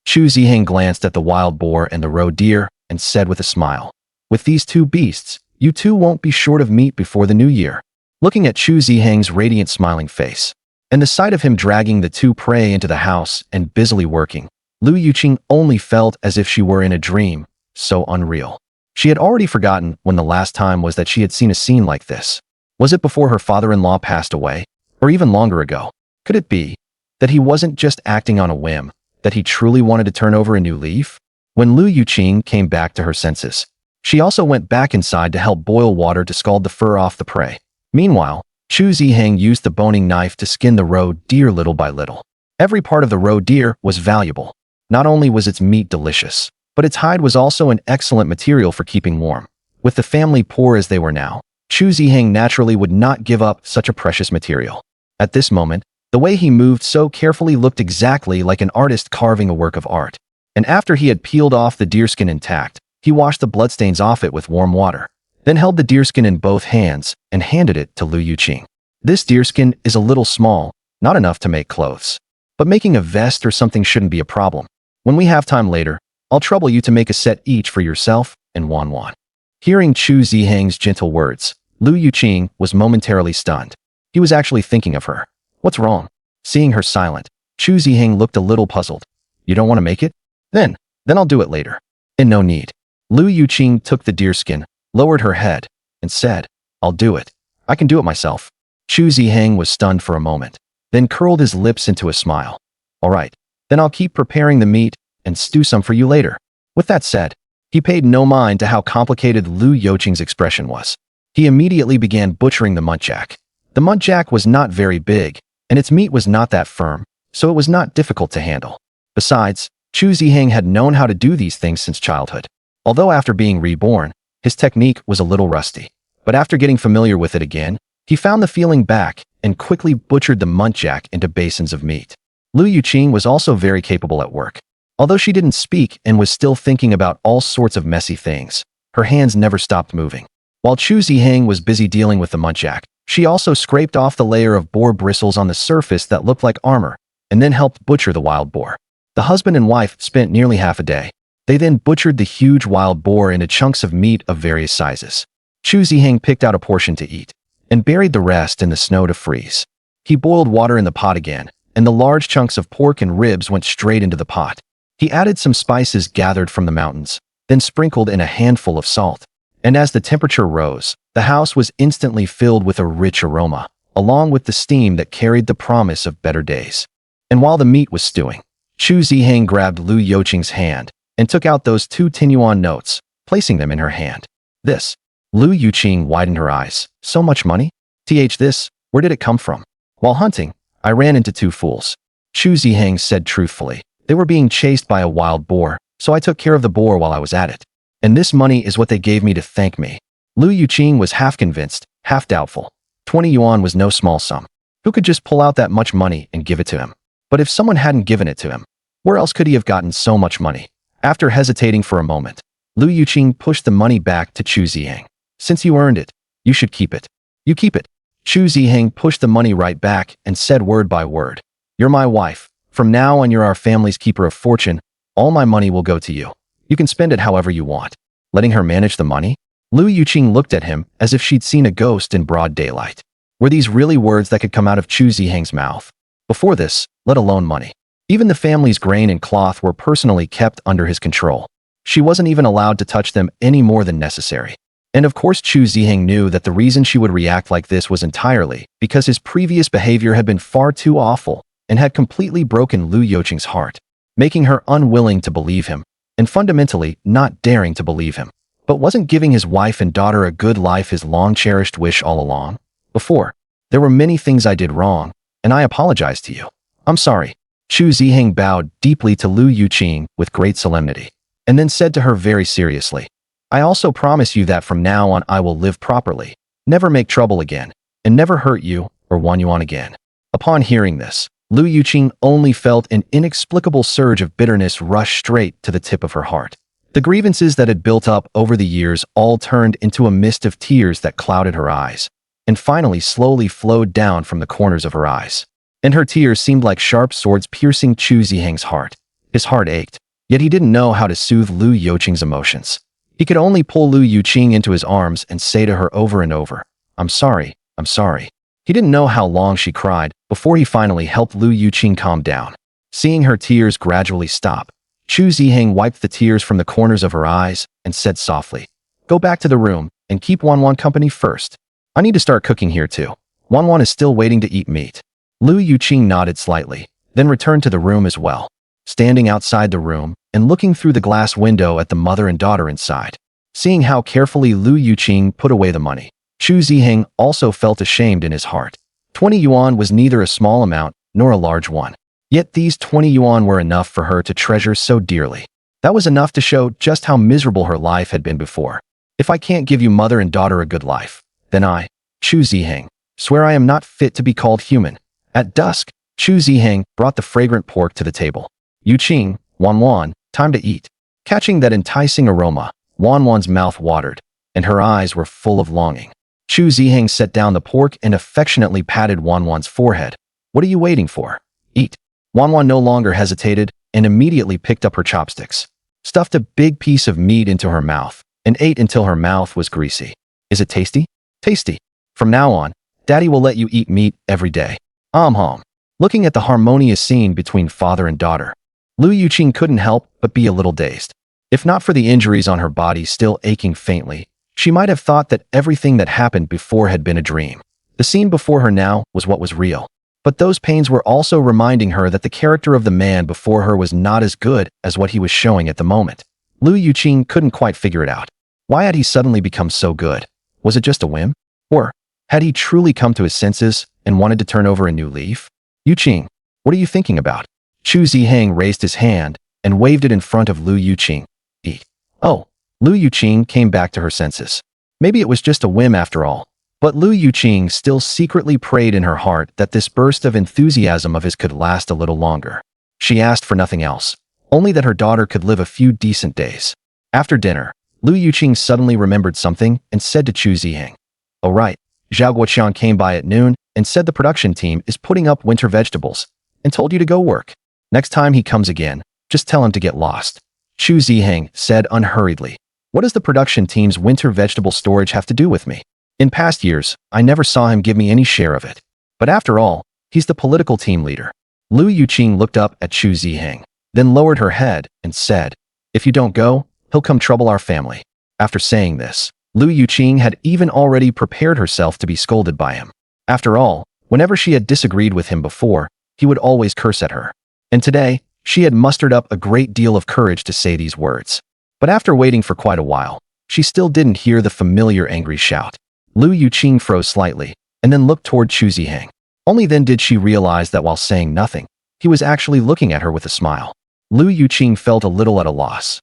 Chu Ziheng glanced at the wild boar and the roe deer and said with a smile, with these two beasts, you two won't be short of meat before the new year. Looking at Chu Ziheng's radiant smiling face, and the sight of him dragging the two prey into the house and busily working, Lu Yuqing only felt as if she were in a dream, so unreal. She had already forgotten when the last time was that she had seen a scene like this. Was it before her father-in-law passed away? Or even longer ago? Could it be that he wasn't just acting on a whim, that he truly wanted to turn over a new leaf? When Lu Yuqing came back to her senses, she also went back inside to help boil water to scald the fur off the prey. Meanwhile, Chu Ziheng used the boning knife to skin the roe deer little by little. Every part of the roe deer was valuable. Not only was its meat delicious, but its hide was also an excellent material for keeping warm. With the family poor as they were now, Chu Ziheng naturally would not give up such a precious material. At this moment, the way he moved so carefully looked exactly like an artist carving a work of art. And after he had peeled off the deerskin intact, he washed the bloodstains off it with warm water, then held the deerskin in both hands and handed it to Lu Yuqing. This deerskin is a little small, not enough to make clothes. But making a vest or something shouldn't be a problem. When we have time later, I'll trouble you to make a set each for yourself and Wanwan. Hearing Chu Ziheng's gentle words, Lu Yuqing was momentarily stunned. He was actually thinking of her. What's wrong? Seeing her silent, Chu Ziheng looked a little puzzled. You don't want to make it? Then I'll do it later. And no need. Lu Yuqing took the deerskin, lowered her head, and said, I'll do it. I can do it myself. Chu Ziheng was stunned for a moment, then curled his lips into a smile. All right, then I'll keep preparing the meat and stew some for you later. With that said, he paid no mind to how complicated Lu Yuqing's expression was. He immediately began butchering the muntjac. The muntjac was not very big, and its meat was not that firm, so it was not difficult to handle. Besides, Chu Ziheng had known how to do these things since childhood. Although after being reborn, his technique was a little rusty. But after getting familiar with it again, he found the feeling back and quickly butchered the muntjac into basins of meat. Lu Yuqing was also very capable at work. Although she didn't speak and was still thinking about all sorts of messy things, her hands never stopped moving. While Chu Ziheng was busy dealing with the muntjac, she also scraped off the layer of boar bristles on the surface that looked like armor, and then helped butcher the wild boar. The husband and wife spent nearly half a day. They then butchered the huge wild boar into chunks of meat of various sizes. Chu Ziheng picked out a portion to eat, and buried the rest in the snow to freeze. He boiled water in the pot again, and the large chunks of pork and ribs went straight into the pot. He added some spices gathered from the mountains, then sprinkled in a handful of salt. And as the temperature rose, the house was instantly filled with a rich aroma, along with the steam that carried the promise of better days. And while the meat was stewing, Chu Ziheng grabbed Lu Yuqing's hand and took out those 2 tinyuan notes, placing them in her hand. This. Lu Yuqing widened her eyes. So much money? This, where did it come from? While hunting, I ran into 2 fools. Chu Ziheng said truthfully. They were being chased by a wild boar, so I took care of the boar while I was at it. And this money is what they gave me to thank me. Lu Yuqing was half convinced, half doubtful. 20 yuan was no small sum. Who could just pull out that much money and give it to him? But if someone hadn't given it to him, where else could he have gotten so much money? After hesitating for a moment, Lu Yuqing pushed the money back to Chu Ziheng. Since you earned it, you should keep it. You keep it. Chu Ziheng pushed the money right back and said word by word. You're my wife. From now on you're our family's keeper of fortune. All my money will go to you. You can spend it however you want. Letting her manage the money? Lu Yuqing looked at him as if she'd seen a ghost in broad daylight. Were these really words that could come out of Chu Ziheng's mouth? Before this, let alone money. Even the family's grain and cloth were personally kept under his control. She wasn't even allowed to touch them any more than necessary. And of course Chu Ziheng knew that the reason she would react like this was entirely because his previous behavior had been far too awful and had completely broken Lu Youqing's heart, making her unwilling to believe him, and fundamentally not daring to believe him. But wasn't giving his wife and daughter a good life his long-cherished wish all along? Before, there were many things I did wrong, and I apologize to you. I'm sorry. Chu Ziheng bowed deeply to Lu Youqing with great solemnity, and then said to her very seriously, I also promise you that from now on I will live properly, never make trouble again, and never hurt you or want you on again. Upon hearing this, Lu Youqing only felt an inexplicable surge of bitterness rush straight to the tip of her heart. The grievances that had built up over the years all turned into a mist of tears that clouded her eyes, and finally slowly flowed down from the corners of her eyes. And her tears seemed like sharp swords piercing Chu Ziheng's heart. His heart ached, yet he didn't know how to soothe Lu Youqing's emotions. He could only pull Lu Youqing into his arms and say to her over and over, I'm sorry, I'm sorry. He didn't know how long she cried before he finally helped Lu Youqing calm down. Seeing her tears gradually stop, Chu Ziheng wiped the tears from the corners of her eyes and said softly, Go back to the room and keep Wanwan company first. I need to start cooking here too. Wanwan is still waiting to eat meat. Lu Youqing nodded slightly, then returned to the room as well, standing outside the room and looking through the glass window at the mother and daughter inside. Seeing how carefully Lu Youqing put away the money, Chu Ziheng also felt ashamed in his heart. 20 yuan was neither a small amount nor a large one. Yet these 20 yuan were enough for her to treasure so dearly. That was enough to show just how miserable her life had been before. If I can't give you mother and daughter a good life, then I, Chu Ziheng, swear I am not fit to be called human. At dusk, Chu Ziheng brought the fragrant pork to the table. Youqing, Wanwan, time to eat. Catching that enticing aroma, Wanwan's mouth watered, and her eyes were full of longing. Chu Ziheng set down the pork and affectionately patted Wanwan's forehead. What are you waiting for? Eat. Wanwan no longer hesitated and immediately picked up her chopsticks, stuffed a big piece of meat into her mouth, and ate until her mouth was greasy. Is it tasty? Tasty. From now on, Daddy will let you eat meat every day. Hom. Looking at the harmonious scene between father and daughter, Lu Youqing couldn't help but be a little dazed. If not for the injuries on her body still aching faintly, she might have thought that everything that happened before had been a dream. The scene before her now was what was real. But those pains were also reminding her that the character of the man before her was not as good as what he was showing at the moment. Lu Youqing couldn't quite figure it out. Why had he suddenly become so good? Was it just a whim? Or had he truly come to his senses and wanted to turn over a new leaf? Youqing, what are you thinking about? Chu Ziheng raised his hand and waved it in front of Lu Youqing. Eat. Oh, Lu Youqing came back to her senses. Maybe it was just a whim after all. But Lu Youqing still secretly prayed in her heart that this burst of enthusiasm of his could last a little longer. She asked for nothing else, only that her daughter could live a few decent days. After dinner, Lu Youqing suddenly remembered something and said to Chu Ziheng, Oh right, Zhao Guoqian came by at noon and said the production team is putting up winter vegetables and told you to go work. Next time he comes again, just tell him to get lost. Chu Ziheng said unhurriedly, What does the production team's winter vegetable storage have to do with me? In past years, I never saw him give me any share of it. But after all, he's the political team leader. Lu Youqing looked up at Chu Ziheng, then lowered her head and said, If you don't go, he'll come trouble our family. After saying this, Lu Youqing had even already prepared herself to be scolded by him. After all, whenever she had disagreed with him before, he would always curse at her. And today, she had mustered up a great deal of courage to say these words. But after waiting for quite a while, she still didn't hear the familiar angry shout. Lu Youqing froze slightly, and then looked toward Chu Ziheng. Only then did she realize that while saying nothing, he was actually looking at her with a smile. Lu Youqing felt a little at a loss.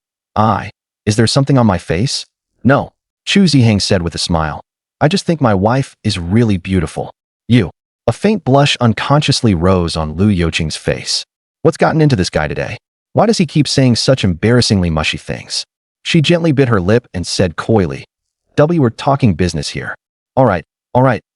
Is there something on my face? No, Chu Ziheng said with a smile. I just think my wife is really beautiful. You. A faint blush unconsciously rose on Lu Youqing's face. What's gotten into this guy today? Why does he keep saying such embarrassingly mushy things? She gently bit her lip and said coyly, We're talking business here. All right,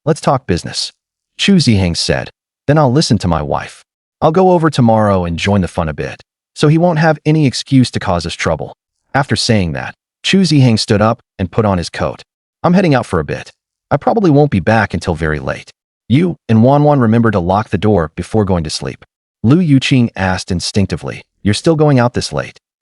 let's talk business. Chu Ziheng said, Then I'll listen to my wife. I'll go over tomorrow and join the fun a bit, so he won't have any excuse to cause us trouble. After saying that, Chu Ziheng stood up and put on his coat. I'm heading out for a bit. I probably won't be back until very late. You and Wanwan remember to lock the door before going to sleep. Lu Yuqing asked instinctively, "You're still going out this late?"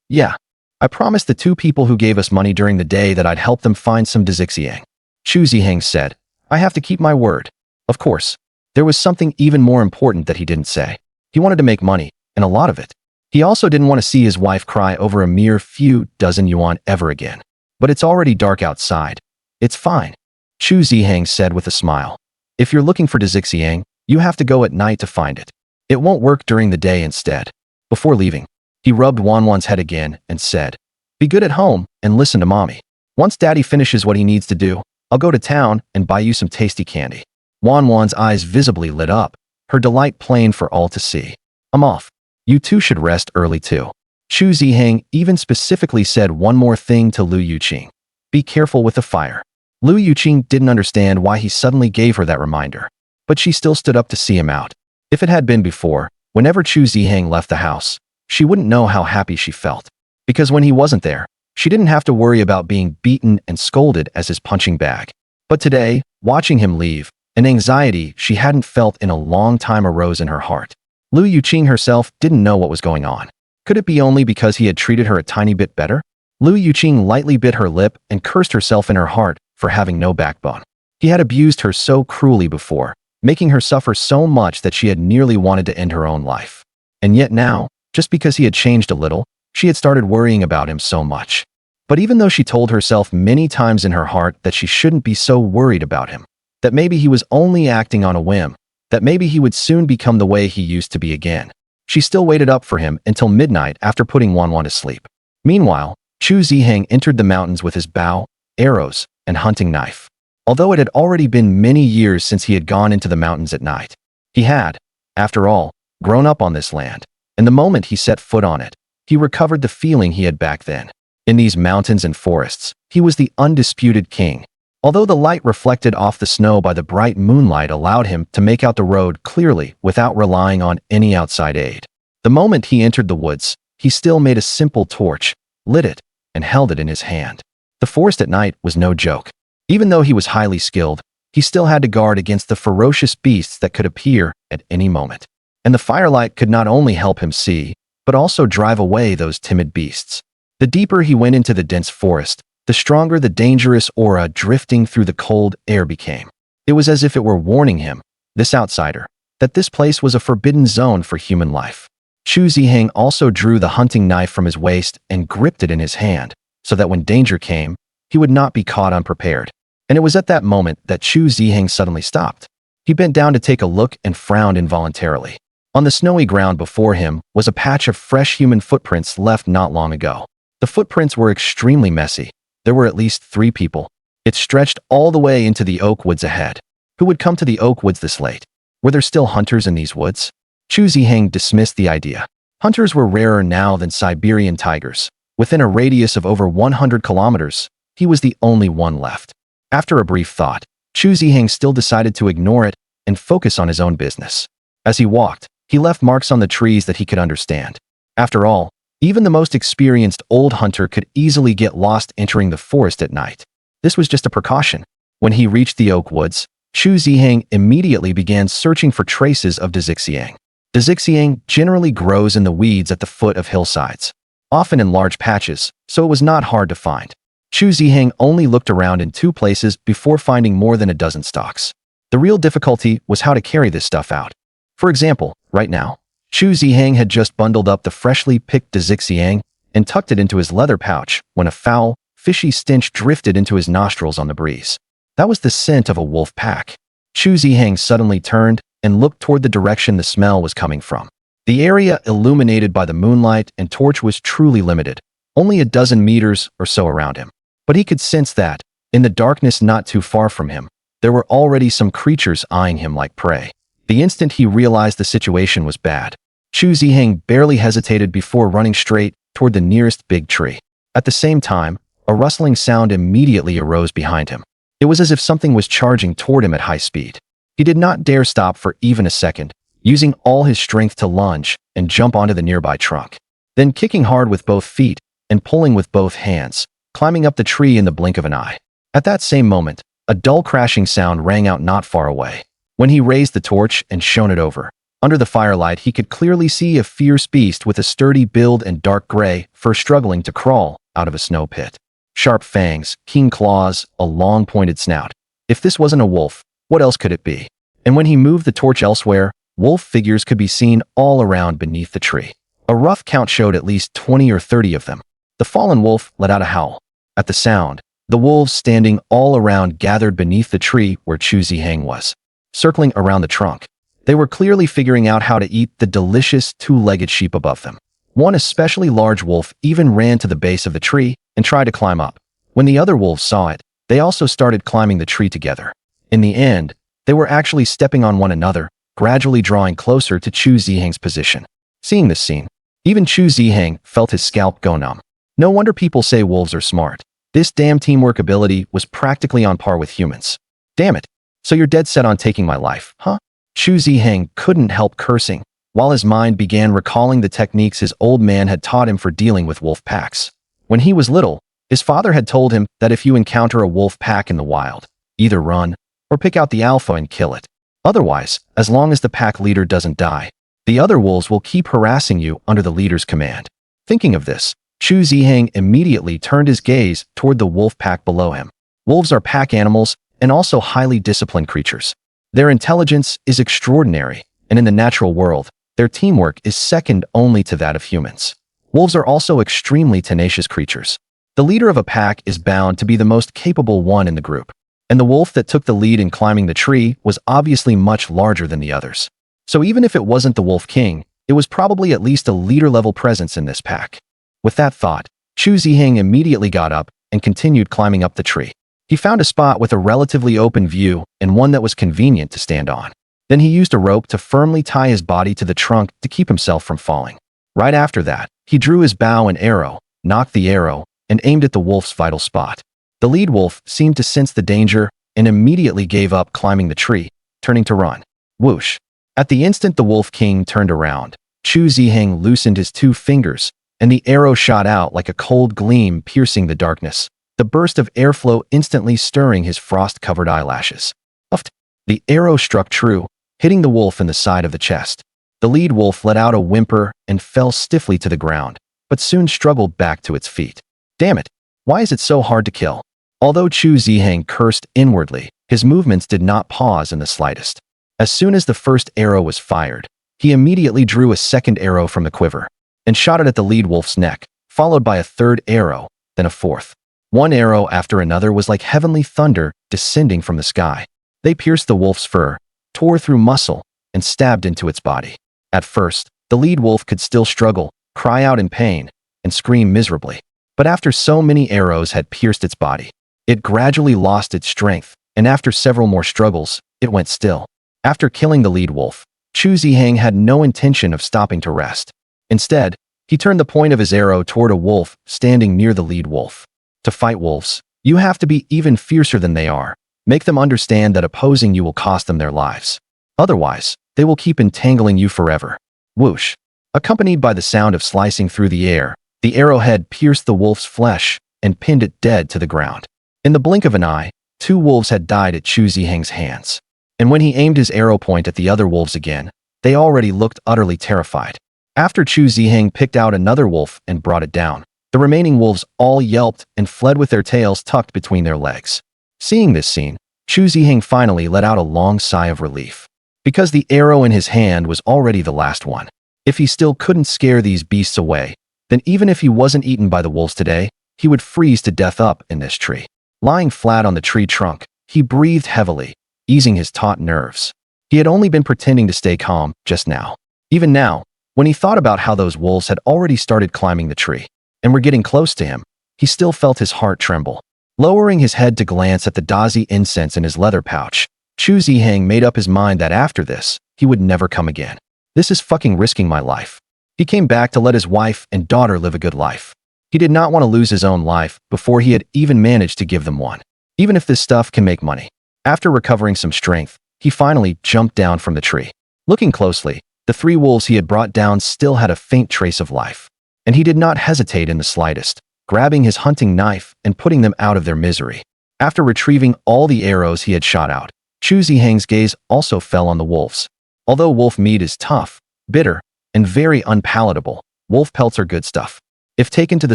"Yeah. I promised the two people who gave us money during the day that I'd help them find some despised." Chu Ziheng said, "I have to keep my word." Of course. There was something even more important that he didn't say. He wanted to make money, and a lot of it. He also didn't want to see his wife cry over a mere few dozen yuan ever again. "But it's already dark outside. It's fine," Chu Ziheng said with a smile. "If you're looking for despised, you have to go at night to find it. It won't work during the day instead." Before leaving, he rubbed Wanwan's head again and said, "Be good at home and listen to mommy. Once daddy finishes what he needs to do, I'll go to town and buy you some tasty candy." Wanwan's eyes visibly lit up, her delight plain for all to see. "I'm off. You two should rest early too." Chu Ziheng even specifically said one more thing to Lu Yuqing. "Be careful with the fire." Lu Yuqing didn't understand why he suddenly gave her that reminder, but she still stood up to see him out. If it had been before, whenever Chu Ziheng left the house, she wouldn't know how happy she felt. Because when he wasn't there, she didn't have to worry about being beaten and scolded as his punching bag. But today, watching him leave, an anxiety she hadn't felt in a long time arose in her heart. Lu Yuqing herself didn't know what was going on. Could it be only because he had treated her a tiny bit better? Lu Yuqing lightly bit her lip and cursed herself in her heart for having no backbone. He had abused her so cruelly before, making her suffer so much that she had nearly wanted to end her own life. And yet now, just because he had changed a little, she had started worrying about him so much. But even though she told herself many times in her heart that she shouldn't be so worried about him, that maybe he was only acting on a whim, that maybe he would soon become the way he used to be again, she still waited up for him until midnight after putting Wanwan to sleep. Meanwhile, Chu Ziheng entered the mountains with his bow, arrows, and hunting knife. Although it had already been many years since he had gone into the mountains at night, he had, after all, grown up on this land, and the moment he set foot on it, he recovered the feeling he had back then. In these mountains and forests, he was the undisputed king. Although the light reflected off the snow by the bright moonlight allowed him to make out the road clearly without relying on any outside aid. The moment he entered the woods, he still made a simple torch, lit it, and held it in his hand. The forest at night was no joke. Even though he was highly skilled, he still had to guard against the ferocious beasts that could appear at any moment. And the firelight could not only help him see, but also drive away those timid beasts. The deeper he went into the dense forest, the stronger the dangerous aura drifting through the cold air became. It was as if it were warning him, this outsider, that this place was a forbidden zone for human life. Chu Ziheng also drew the hunting knife from his waist and gripped it in his hand, so that when danger came, he would not be caught unprepared. And it was at that moment that Chu Ziheng suddenly stopped. He bent down to take a look and frowned involuntarily. On the snowy ground before him was a patch of fresh human footprints left not long ago. The footprints were extremely messy. There were at least 3 people. It stretched all the way into the oak woods ahead. Who would come to the oak woods this late? Were there still hunters in these woods? Chu Ziheng dismissed the idea. Hunters were rarer now than Siberian tigers. Within a radius of over 100 kilometers, he was the only one left. After a brief thought, Chu Ziheng still decided to ignore it and focus on his own business. As he walked, he left marks on the trees that he could understand. After all, even the most experienced old hunter could easily get lost entering the forest at night. This was just a precaution. When he reached the oak woods, Chu Ziheng immediately began searching for traces of despised. Despised generally grows in the weeds at the foot of hillsides, often in large patches, so it was not hard to find. Chu Ziheng only looked around in 2 places before finding more than a dozen stalks. The real difficulty was how to carry this stuff out. For example, right now, Chu Ziheng had just bundled up the freshly picked despised and tucked it into his leather pouch when a foul, fishy stench drifted into his nostrils on the breeze. That was the scent of a wolf pack. Chu Ziheng suddenly turned and looked toward the direction the smell was coming from. The area illuminated by the moonlight and torch was truly limited, only a dozen meters or so around him. But he could sense that, in the darkness not too far from him, there were already some creatures eyeing him like prey. The instant he realized the situation was bad, Chu Ziheng barely hesitated before running straight toward the nearest big tree. At the same time, a rustling sound immediately arose behind him. It was as if something was charging toward him at high speed. He did not dare stop for even a second, using all his strength to lunge and jump onto the nearby trunk. Then kicking hard with both feet and pulling with both hands, climbing up the tree in the blink of an eye. At that same moment, a dull crashing sound rang out not far away. When he raised the torch and shone it over, under the firelight he could clearly see a fierce beast with a sturdy build and dark gray fur struggling to crawl out of a snow pit. Sharp fangs, keen claws, a long pointed snout. If this wasn't a wolf, what else could it be? And when he moved the torch elsewhere, wolf figures could be seen all around beneath the tree. A rough count showed at least 20 or 30 of them. The fallen wolf let out a howl. At the sound, the wolves standing all around gathered beneath the tree where Chu Ziheng was, circling around the trunk. They were clearly figuring out how to eat the delicious two-legged sheep above them. One especially large wolf even ran to the base of the tree and tried to climb up. When the other wolves saw it, they also started climbing the tree together. In the end, they were actually stepping on one another, gradually drawing closer to Chu Ziheng's position. Seeing this scene, even Chu Ziheng felt his scalp go numb. No wonder people say wolves are smart. This damn teamwork ability was practically on par with humans. Damn it. So you're dead set on taking my life, huh? Chu Ziheng couldn't help cursing, while his mind began recalling the techniques his old man had taught him for dealing with wolf packs. When he was little, his father had told him that if you encounter a wolf pack in the wild, either run or pick out the alpha and kill it. Otherwise, as long as the pack leader doesn't die, the other wolves will keep harassing you under the leader's command. Thinking of this, Chu Ziheng immediately turned his gaze toward the wolf pack below him. Wolves are pack animals and also highly disciplined creatures. Their intelligence is extraordinary, and in the natural world, their teamwork is second only to that of humans. Wolves are also extremely tenacious creatures. The leader of a pack is bound to be the most capable one in the group, and the wolf that took the lead in climbing the tree was obviously much larger than the others. So even if it wasn't the Wolf King, it was probably at least a leader-level presence in this pack. With that thought, Chu Ziheng immediately got up and continued climbing up the tree. He found a spot with a relatively open view and one that was convenient to stand on. Then he used a rope to firmly tie his body to the trunk to keep himself from falling. Right after that, he drew his bow and arrow, nocked the arrow, and aimed at the wolf's vital spot. The lead wolf seemed to sense the danger and immediately gave up climbing the tree, turning to run. Whoosh! At the instant the Wolf King turned around, Chu Ziheng loosened his 2 fingers, and the arrow shot out like a cold gleam piercing the darkness, the burst of airflow instantly stirring his frost-covered eyelashes. Uft! The arrow struck true, hitting the wolf in the side of the chest. The lead wolf let out a whimper and fell stiffly to the ground, but soon struggled back to its feet. Damn it! Why is it so hard to kill? Although Chu Ziheng cursed inwardly, his movements did not pause in the slightest. As soon as the first arrow was fired, he immediately drew a second arrow from the quiver and shot it at the lead wolf's neck, followed by a third arrow, then a fourth. One arrow after another was like heavenly thunder descending from the sky. They pierced the wolf's fur, tore through muscle, and stabbed into its body. At first, the lead wolf could still struggle, cry out in pain, and scream miserably. But after so many arrows had pierced its body, it gradually lost its strength, and after several more struggles, it went still. After killing the lead wolf, Chu Ziheng had no intention of stopping to rest. Instead, he turned the point of his arrow toward a wolf standing near the lead wolf. To fight wolves, you have to be even fiercer than they are. Make them understand that opposing you will cost them their lives. Otherwise, they will keep entangling you forever. Whoosh! Accompanied by the sound of slicing through the air, the arrowhead pierced the wolf's flesh and pinned it dead to the ground. In the blink of an eye, 2 wolves had died at Chu Ziheng's hands. And when he aimed his arrow point at the other wolves again, they already looked utterly terrified. After Chu Ziheng picked out another wolf and brought it down, the remaining wolves all yelped and fled with their tails tucked between their legs. Seeing this scene, Chu Ziheng finally let out a long sigh of relief. Because the arrow in his hand was already the last one. If he still couldn't scare these beasts away, then even if he wasn't eaten by the wolves today, he would freeze to death up in this tree. Lying flat on the tree trunk, he breathed heavily, easing his taut nerves. He had only been pretending to stay calm just now. Even now, when he thought about how those wolves had already started climbing the tree and were getting close to him, he still felt his heart tremble. Lowering his head to glance at the Dazi incense in his leather pouch, Chu Ziheng made up his mind that after this, he would never come again. This is fucking risking my life. He came back to let his wife and daughter live a good life. He did not want to lose his own life before he had even managed to give them one. Even if this stuff can make money. After recovering some strength, he finally jumped down from the tree. Looking closely, the 3 wolves he had brought down still had a faint trace of life. And he did not hesitate in the slightest, grabbing his hunting knife and putting them out of their misery. After retrieving all the arrows he had shot out, Chu Ziheng's gaze also fell on the wolves. Although wolf meat is tough, bitter, and very unpalatable, wolf pelts are good stuff. If taken to the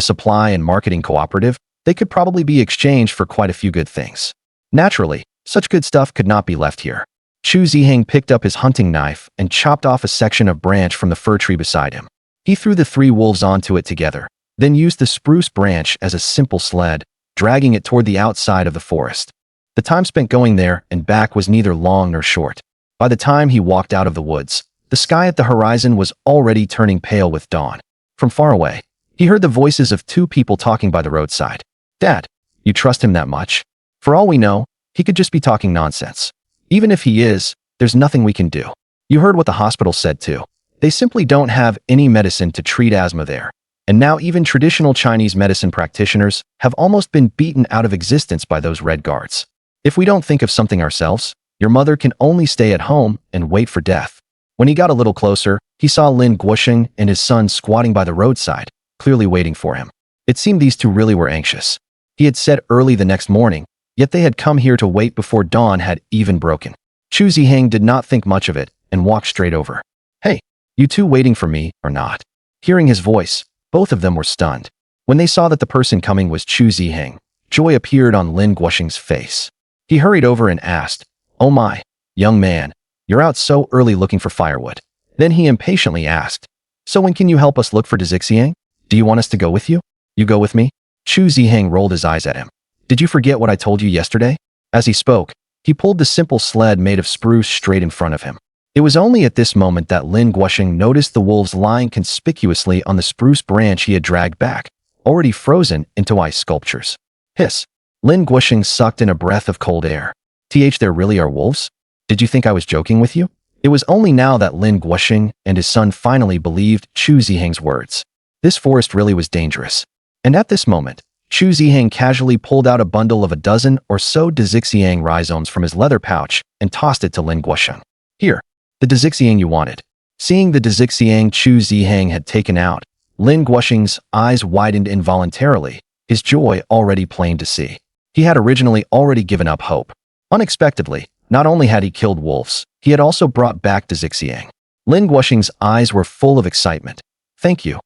supply and marketing cooperative, they could probably be exchanged for quite a few good things. Naturally, such good stuff could not be left here. Chu Ziheng picked up his hunting knife and chopped off a section of branch from the fir tree beside him. He threw the 3 wolves onto it together, then used the spruce branch as a simple sled, dragging it toward the outside of the forest. The time spent going there and back was neither long nor short. By the time he walked out of the woods, the sky at the horizon was already turning pale with dawn. From far away, he heard the voices of 2 people talking by the roadside. "Dad, you trust him that much? For all we know, he could just be talking nonsense. Even if he is, there's nothing we can do. You heard what the hospital said too. They simply don't have any medicine to treat asthma there. And now even traditional Chinese medicine practitioners have almost been beaten out of existence by those red guards. If we don't think of something ourselves, your mother can only stay at home and wait for death." When he got a little closer, he saw Lin Guosheng and his son squatting by the roadside, clearly waiting for him. It seemed these 2 really were anxious. He had said early the next morning, yet they had come here to wait before dawn had even broken. Chu Ziheng did not think much of it and walked straight over. "Hey, you 2 waiting for me or not?" Hearing his voice, both of them were stunned. When they saw that the person coming was Chu Ziheng, joy appeared on Lin Guosheng's face. He hurried over and asked, "Oh my, young man, you're out so early looking for firewood." Then he impatiently asked, "So when can you help us look for Ziheng? Do you want us to go with you?" "You go with me?" Chu Ziheng rolled his eyes at him. "Did you forget what I told you yesterday?" As he spoke, he pulled the simple sled made of spruce straight in front of him. It was only at this moment that Lin Guosheng noticed the wolves lying conspicuously on the spruce branch he had dragged back, already frozen into ice sculptures. Hiss! Lin Guosheng sucked in a breath of cold air. There really are wolves? Did you think I was joking with you?" It was only now that Lin Guosheng and his son finally believed Chu Ziheng's words. This forest really was dangerous. And at this moment, Chu Ziheng casually pulled out a bundle of a dozen or so Ziheng rhizomes from his leather pouch and tossed it to Lin Guosheng. "Here, the Ziheng you wanted." Seeing the Ziheng Chu Ziheng had taken out, Lin Guosheng's eyes widened involuntarily, his joy already plain to see. He had originally already given up hope. Unexpectedly, not only had he killed wolves, he had also brought back Ziheng. Lin Guosheng's eyes were full of excitement. Thank you,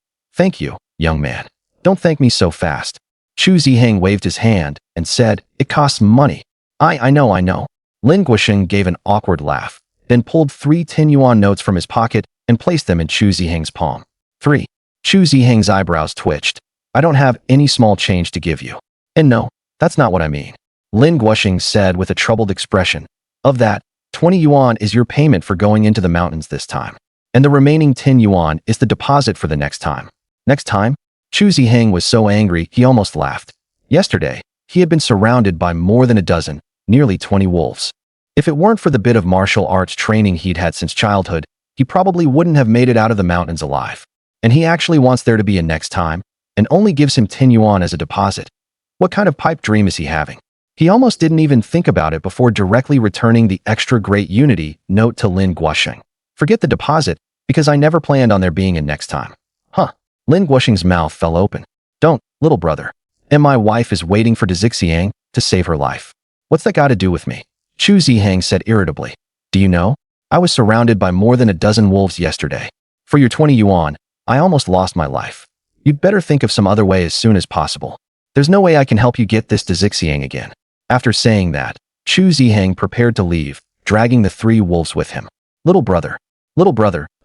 young man. Don't thank me so fast." Chu Ziheng waved his hand and said, "It costs money." I know. Lin Guosheng gave an awkward laugh, then pulled 3 10-yuan notes from his pocket and placed them in Chu Ziheng's palm. 3. Chu Ziheng's eyebrows twitched. "I don't have any small change to give you." "And no, that's not what I mean," Lin Guosheng said with a troubled expression. "Of that, 20 yuan is your payment for going into the mountains this time. And the remaining 10 yuan is the deposit for the next time." Next time? Chu Ziheng was so angry he almost laughed. Yesterday, he had been surrounded by more than a dozen, nearly 20 wolves. If it weren't for the bit of martial arts training he'd had since childhood, he probably wouldn't have made it out of the mountains alive. And he actually wants there to be a next time, and only gives him 10 yuan as a deposit. What kind of pipe dream is he having? He almost didn't even think about it before directly returning the extra great unity note to Lin Guosheng. "Forget the deposit, because I never planned on there being a next time." Huh. Lin Guosheng's mouth fell open. "Don't, little brother. And my wife is waiting for Ziheng to save her life. What's that got to do with me?" Chu Ziheng said irritably. "Do you know? I was surrounded by more than a dozen wolves yesterday. For your 20 yuan, I almost lost my life. You'd better think of some other way as soon as possible. There's no way I can help you get this Ziheng again." After saying that, Chu Ziheng prepared to leave, dragging the 3 wolves with him. Little brother,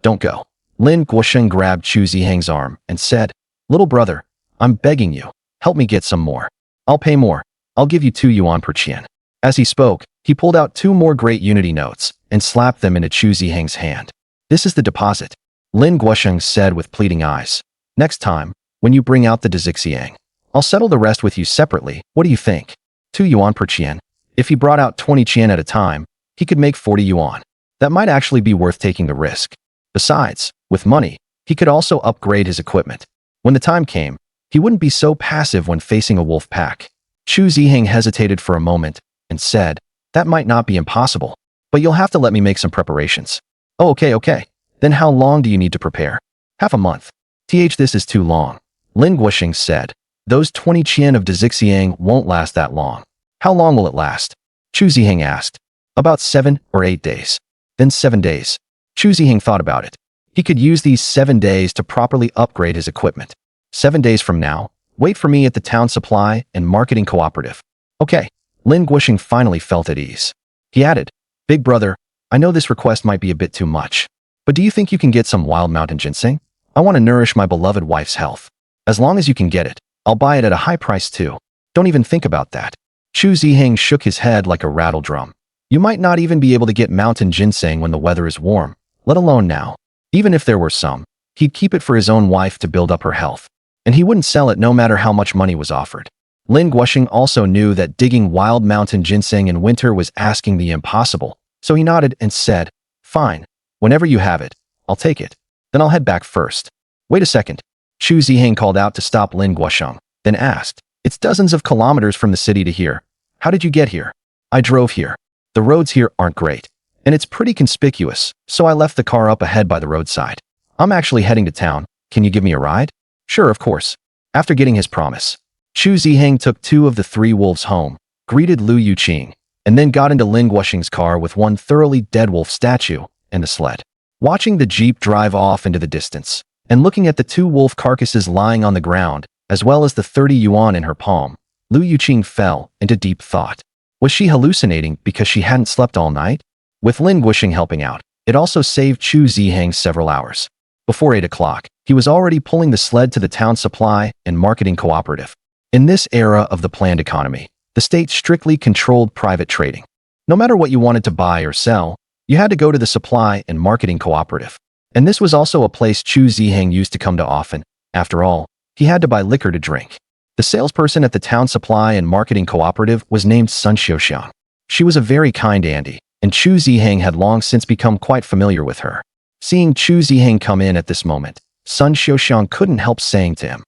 don't go." Lin Guosheng grabbed Chu Ziheng's arm and said, "Little brother, I'm begging you, help me get some more. I'll pay more. I'll give you 2 yuan per qian." As he spoke, he pulled out 2 more great unity notes and slapped them into Chu Ziheng's hand. "This is the deposit," Lin Guosheng said with pleading eyes. "Next time, when you bring out the Ziheng, I'll settle the rest with you separately. What do you think? 2 yuan per qian. If he brought out 20 qian at a time, he could make 40 yuan. That might actually be worth taking the risk. Besides, with money, he could also upgrade his equipment. When the time came, he wouldn't be so passive when facing a wolf pack." Chu Ziheng hesitated for a moment and said, "That might not be impossible, but you'll have to let me make some preparations." "Oh, okay. Then how long do you need to prepare?" "Half a month." This is too long," Lin Guosheng said. "Those 20 qian of Ziheng won't last that long." "How long will it last?" Chu Ziheng asked. About 7 or 8 days. Then 7 days. Chu Ziheng thought about it. He could use these 7 days to properly upgrade his equipment. 7 days from now, wait for me at the town supply and marketing cooperative. Okay. Lin Guoxing finally felt at ease. He added, Big brother, I know this request might be a bit too much, but do you think you can get some wild mountain ginseng? I want to nourish my beloved wife's health. As long as you can get it, I'll buy it at a high price too. Don't even think about that. Chu Ziheng shook his head like a rattle drum. You might not even be able to get mountain ginseng when the weather is warm, let alone now. Even if there were some, he'd keep it for his own wife to build up her health. And he wouldn't sell it no matter how much money was offered. Lin Guoxing also knew that digging wild mountain ginseng in winter was asking the impossible, so he nodded and said, Fine, whenever you have it, I'll take it. Then I'll head back first. Wait a second. Chu Ziheng called out to stop Lin Guoxing, then asked, It's dozens of kilometers from the city to here. How did you get here? I drove here. The roads here aren't great, and it's pretty conspicuous, so I left the car up ahead by the roadside. I'm actually heading to town. Can you give me a ride? Sure, of course. After getting his promise, Chu Ziheng took 2 of the 3 wolves home, greeted Lu Yuqing, and then got into Lin Guoxing's car with one thoroughly dead wolf statue and the sled. Watching the jeep drive off into the distance, and looking at the 2 wolf carcasses lying on the ground, as well as the 30 yuan in her palm, Lu Yuqing fell into deep thought. Was she hallucinating because she hadn't slept all night? With Lin Guoxing helping out, it also saved Chu Ziheng several hours. Before 8 o'clock, he was already pulling the sled to the town supply and marketing cooperative. In this era of the planned economy, the state strictly controlled private trading. No matter what you wanted to buy or sell, you had to go to the supply and marketing cooperative. And this was also a place Chu Ziheng used to come to often. After all, he had to buy liquor to drink. The salesperson at the town supply and marketing cooperative was named Sun Xiuxiang. She was a very kind auntie, and Chu Ziheng had long since become quite familiar with her. Seeing Chu Ziheng come in at this moment, Sun Xiuxiang couldn't help saying to him,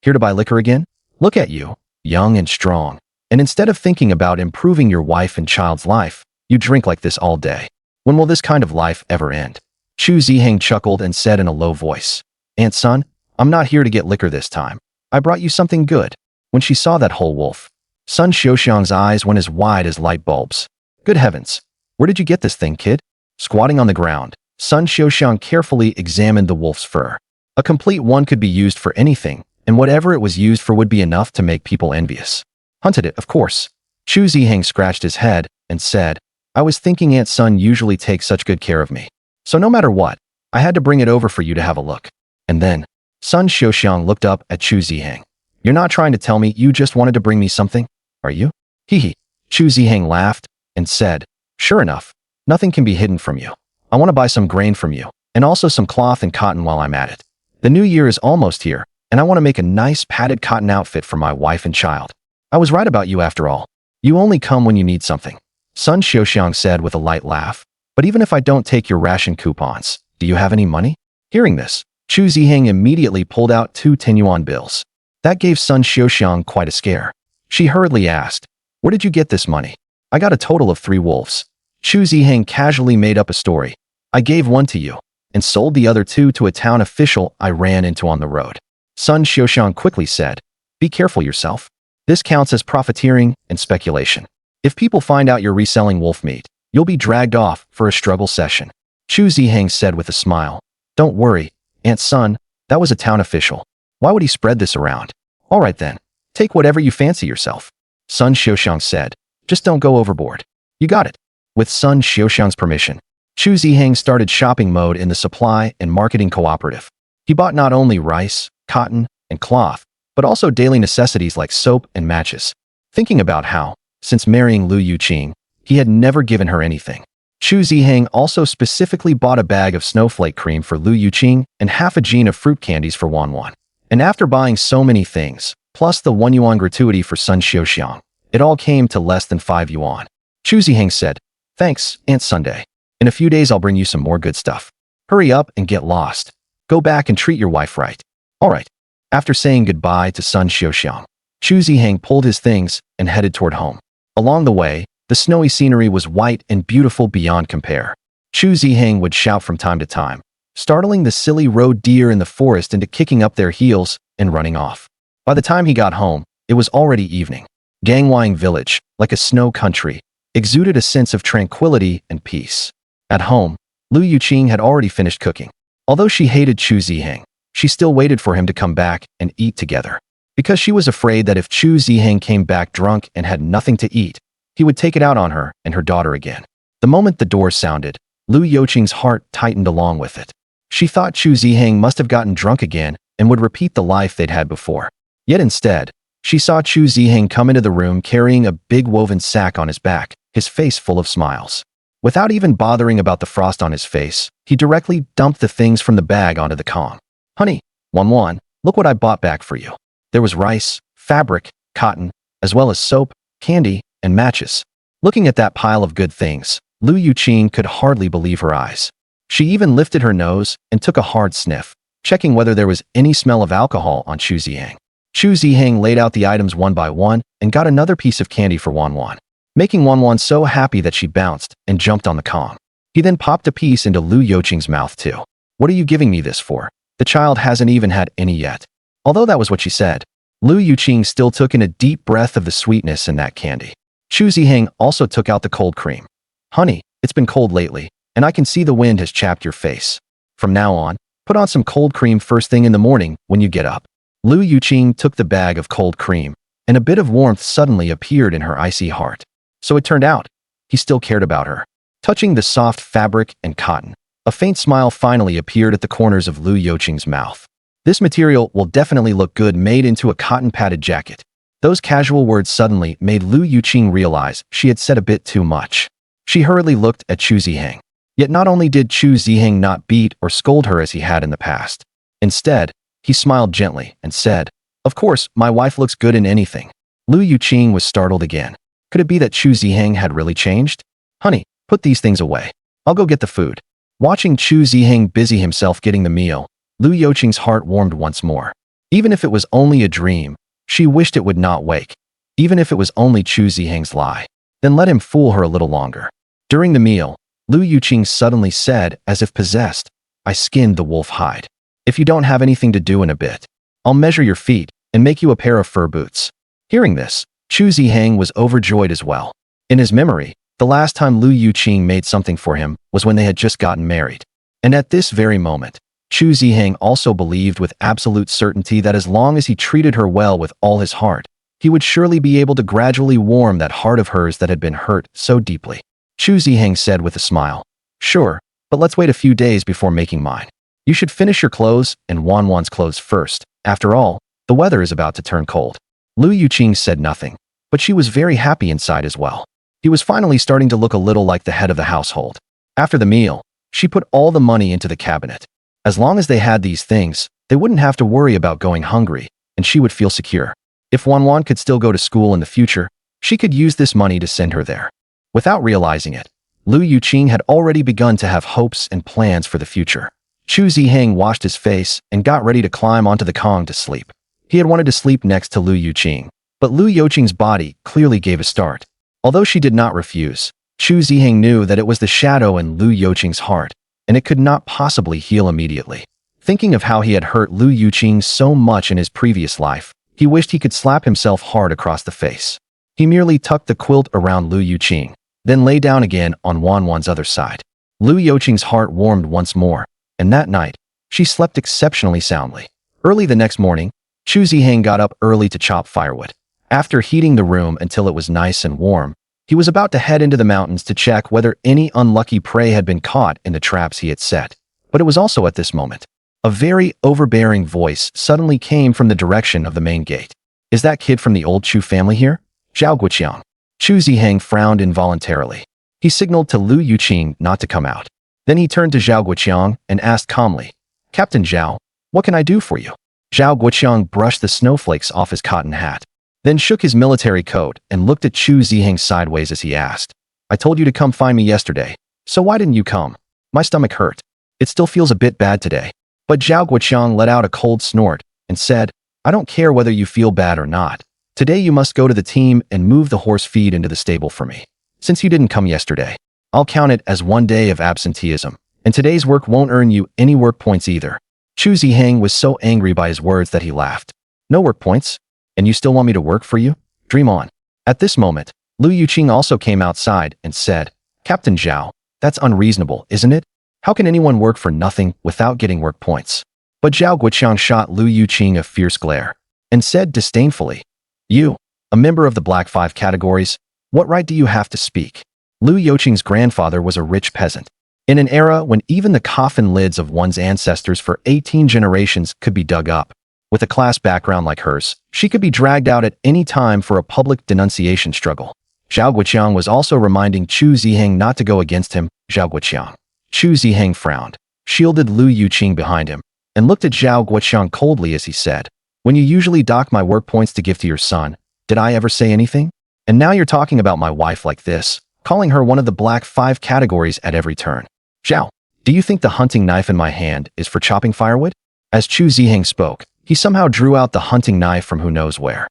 Here to buy liquor again? Look at you, young and strong, and instead of thinking about improving your wife and child's life, you drink like this all day. When will this kind of life ever end? Chu Ziheng chuckled and said in a low voice, Aunt Sun, I'm not here to get liquor this time. I brought you something good. When she saw that whole wolf, Sun Xiuxiang's eyes went as wide as light bulbs. Good heavens, where did you get this thing, kid? Squatting on the ground, Sun Xiuxiang carefully examined the wolf's fur. A complete one could be used for anything, and whatever it was used for would be enough to make people envious. Hunted it, of course. Chu Ziheng scratched his head and said, I was thinking Aunt Sun usually takes such good care of me. So no matter what, I had to bring it over for you to have a look. And then, Sun Xiuxiang looked up at Chu Ziheng. You're not trying to tell me you just wanted to bring me something, are you? Hee hee. Chu Ziheng laughed and said, Sure enough, nothing can be hidden from you. I want to buy some grain from you, and also some cloth and cotton while I'm at it. The new year is almost here, and I want to make a nice padded cotton outfit for my wife and child. I was right about you after all. You only come when you need something. Sun Xiuxiang said with a light laugh. But even if I don't take your ration coupons, do you have any money? Hearing this, Chu Ziheng immediately pulled out 2 10-yuan bills. That gave Sun Xiuxiang quite a scare. She hurriedly asked, Where did you get this money? I got a total of 3 wolves. Chu Ziheng casually made up a story. I gave 1 to you, and sold the other 2 to a town official I ran into on the road. Sun Xiuxiang quickly said, Be careful yourself. This counts as profiteering and speculation. If people find out you're reselling wolf meat, you'll be dragged off for a struggle session. Chu Ziheng said with a smile, Don't worry, Aunt Sun, that was a town official. Why would he spread this around? All right then, take whatever you fancy yourself. Sun Xiuxiang said, Just don't go overboard. You got it. With Sun Xiuxiang's permission, Chu Ziheng started shopping mode in the supply and marketing cooperative. He bought not only rice, cotton, and cloth, but also daily necessities like soap and matches. Thinking about how, since marrying Lu Yuqing, he had never given her anything. Chu Ziheng also specifically bought a bag of snowflake cream for Lu Yuqing and half a jean of fruit candies for Wan Wan. And after buying so many things, plus the 1 yuan gratuity for Sun Xiuxiang, it all came to less than 5 yuan. Chu Ziheng said, Thanks, Aunt Sunday. In a few days I'll bring you some more good stuff. Hurry up and get lost. Go back and treat your wife right. All right. After saying goodbye to Sun Xiuxiang, Chu Ziheng pulled his things and headed toward home. Along the way, the snowy scenery was white and beautiful beyond compare. Chu Ziheng would shout from time to time, startling the silly road deer in the forest into kicking up their heels and running off. By the time he got home, it was already evening. Gangwang village, like a snow country, exuded a sense of tranquility and peace. At home, Lu Yuqing had already finished cooking. Although she hated Chu Ziheng, she still waited for him to come back and eat together. Because she was afraid that if Chu Ziheng came back drunk and had nothing to eat, he would take it out on her and her daughter again. The moment the door sounded, Lu Yuqing's heart tightened along with it. She thought Chu Ziheng must have gotten drunk again and would repeat the life they'd had before. Yet instead, she saw Chu Ziheng come into the room carrying a big woven sack on his back, his face full of smiles. Without even bothering about the frost on his face, he directly dumped the things from the bag onto the Kong. "Honey, Wan, look what I bought back for you." There was rice, fabric, cotton, as well as soap, candy, and matches. Looking at that pile of good things, Lu Yuqing could hardly believe her eyes. She even lifted her nose and took a hard sniff, checking whether there was any smell of alcohol on Chu Ziheng. Chu Ziheng laid out the items one by one and got another piece of candy for Wan, making Wan so happy that she bounced and jumped on the Kong. He then popped a piece into Lu Yuqing's mouth too. "What are you giving me this for? The child hasn't even had any yet." Although that was what she said, Lu Yuqing still took in a deep breath of the sweetness in that candy. Chu Ziheng also took out the cold cream. "Honey, it's been cold lately, and I can see the wind has chapped your face. From now on, put on some cold cream first thing in the morning when you get up." Lu Yuqing took the bag of cold cream, and a bit of warmth suddenly appeared in her icy heart. So it turned out, he still cared about her. Touching the soft fabric and cotton, a faint smile finally appeared at the corners of Lu Yuqing's mouth. "This material will definitely look good made into a cotton-padded jacket." Those casual words suddenly made Lu Yuqing realize she had said a bit too much. She hurriedly looked at Chu Ziheng. Yet not only did Chu Ziheng not beat or scold her as he had in the past. Instead, he smiled gently and said, "Of course, my wife looks good in anything." Lu Yuqing was startled again. Could it be that Chu Ziheng had really changed? "Honey, put these things away. I'll go get the food." Watching Chu Ziheng busy himself getting the meal, Lu Yuqing's heart warmed once more. Even if it was only a dream, she wished it would not wake. Even if it was only Chu Ziheng's lie, then let him fool her a little longer. During the meal, Lu Yuqing suddenly said, as if possessed, "I skinned the wolf hide. If you don't have anything to do in a bit, I'll measure your feet and make you a pair of fur boots." Hearing this, Chu Ziheng was overjoyed as well. In his memory, the last time Lu Yuqing made something for him was when they had just gotten married. And at this very moment, Chu Ziheng also believed with absolute certainty that as long as he treated her well with all his heart, he would surely be able to gradually warm that heart of hers that had been hurt so deeply. Chu Ziheng said with a smile, "Sure, but let's wait a few days before making mine. You should finish your clothes and Wan's clothes first. After all, the weather is about to turn cold." Lu Yuqing said nothing, but she was very happy inside as well. He was finally starting to look a little like the head of the household. After the meal, she put all the money into the cabinet. As long as they had these things, they wouldn't have to worry about going hungry, and she would feel secure. If Wan could still go to school in the future, she could use this money to send her there. Without realizing it, Lu Yuqing had already begun to have hopes and plans for the future. Chu Ziheng washed his face and got ready to climb onto the Kong to sleep. He had wanted to sleep next to Lu Yuqing, but Lu Yuqing's body clearly gave a start. Although she did not refuse, Chu Ziheng knew that it was the shadow in Lu Yuqing's heart, and it could not possibly heal immediately. Thinking of how he had hurt Lu Yuqing so much in his previous life, he wished he could slap himself hard across the face. He merely tucked the quilt around Lu Yuqing, then lay down again on Wan's other side. Lu Yuqing's heart warmed once more, and that night, she slept exceptionally soundly. Early the next morning, Chu Ziheng got up early to chop firewood. After heating the room until it was nice and warm, he was about to head into the mountains to check whether any unlucky prey had been caught in the traps he had set. But it was also at this moment. A very overbearing voice suddenly came from the direction of the main gate. "Is that kid from the old Chu family here?" Zhao Guoqiang. Chu Ziheng frowned involuntarily. He signaled to Lu Yuqing not to come out. Then he turned to Zhao Guoqiang and asked calmly, "Captain Zhao, what can I do for you?" Zhao Guoqiang brushed the snowflakes off his cotton hat, then shook his military coat and looked at Chu Ziheng sideways as he asked, "I told you to come find me yesterday, so why didn't you come? My stomach hurt. It still feels a bit bad today." But Zhao Guoqiang let out a cold snort and said, "I don't care whether you feel bad or not. Today you must go to the team and move the horse feed into the stable for me. Since you didn't come yesterday, I'll count it as 1 day of absenteeism, and today's work won't earn you any work points either." Chu Ziheng was so angry by his words that he laughed. "No work points? And you still want me to work for you? Dream on." At this moment, Lu Yuqing also came outside and said, Captain Zhao, that's unreasonable, isn't it? How can anyone work for nothing without getting work points? But Zhao Guoqiang shot Lu Yuqing a fierce glare and said disdainfully, You, a member of the Black Five categories, what right do you have to speak? Lu Yuqing's grandfather was a rich peasant. In an era when even the coffin lids of one's ancestors for 18 generations could be dug up, with a class background like hers, she could be dragged out at any time for a public denunciation struggle. Zhao Guoqiang was also reminding Chu Ziheng not to go against him. Zhao Guoqiang. Chu Ziheng frowned, shielded Lu Yuqing behind him, and looked at Zhao Guoqiang coldly as he said, When you usually dock my work points to give to your son, did I ever say anything? And now you're talking about my wife like this, calling her one of the Black Five categories at every turn. Zhao, do you think the hunting knife in my hand is for chopping firewood? As Chu Ziheng spoke, he somehow drew out the hunting knife from who knows where.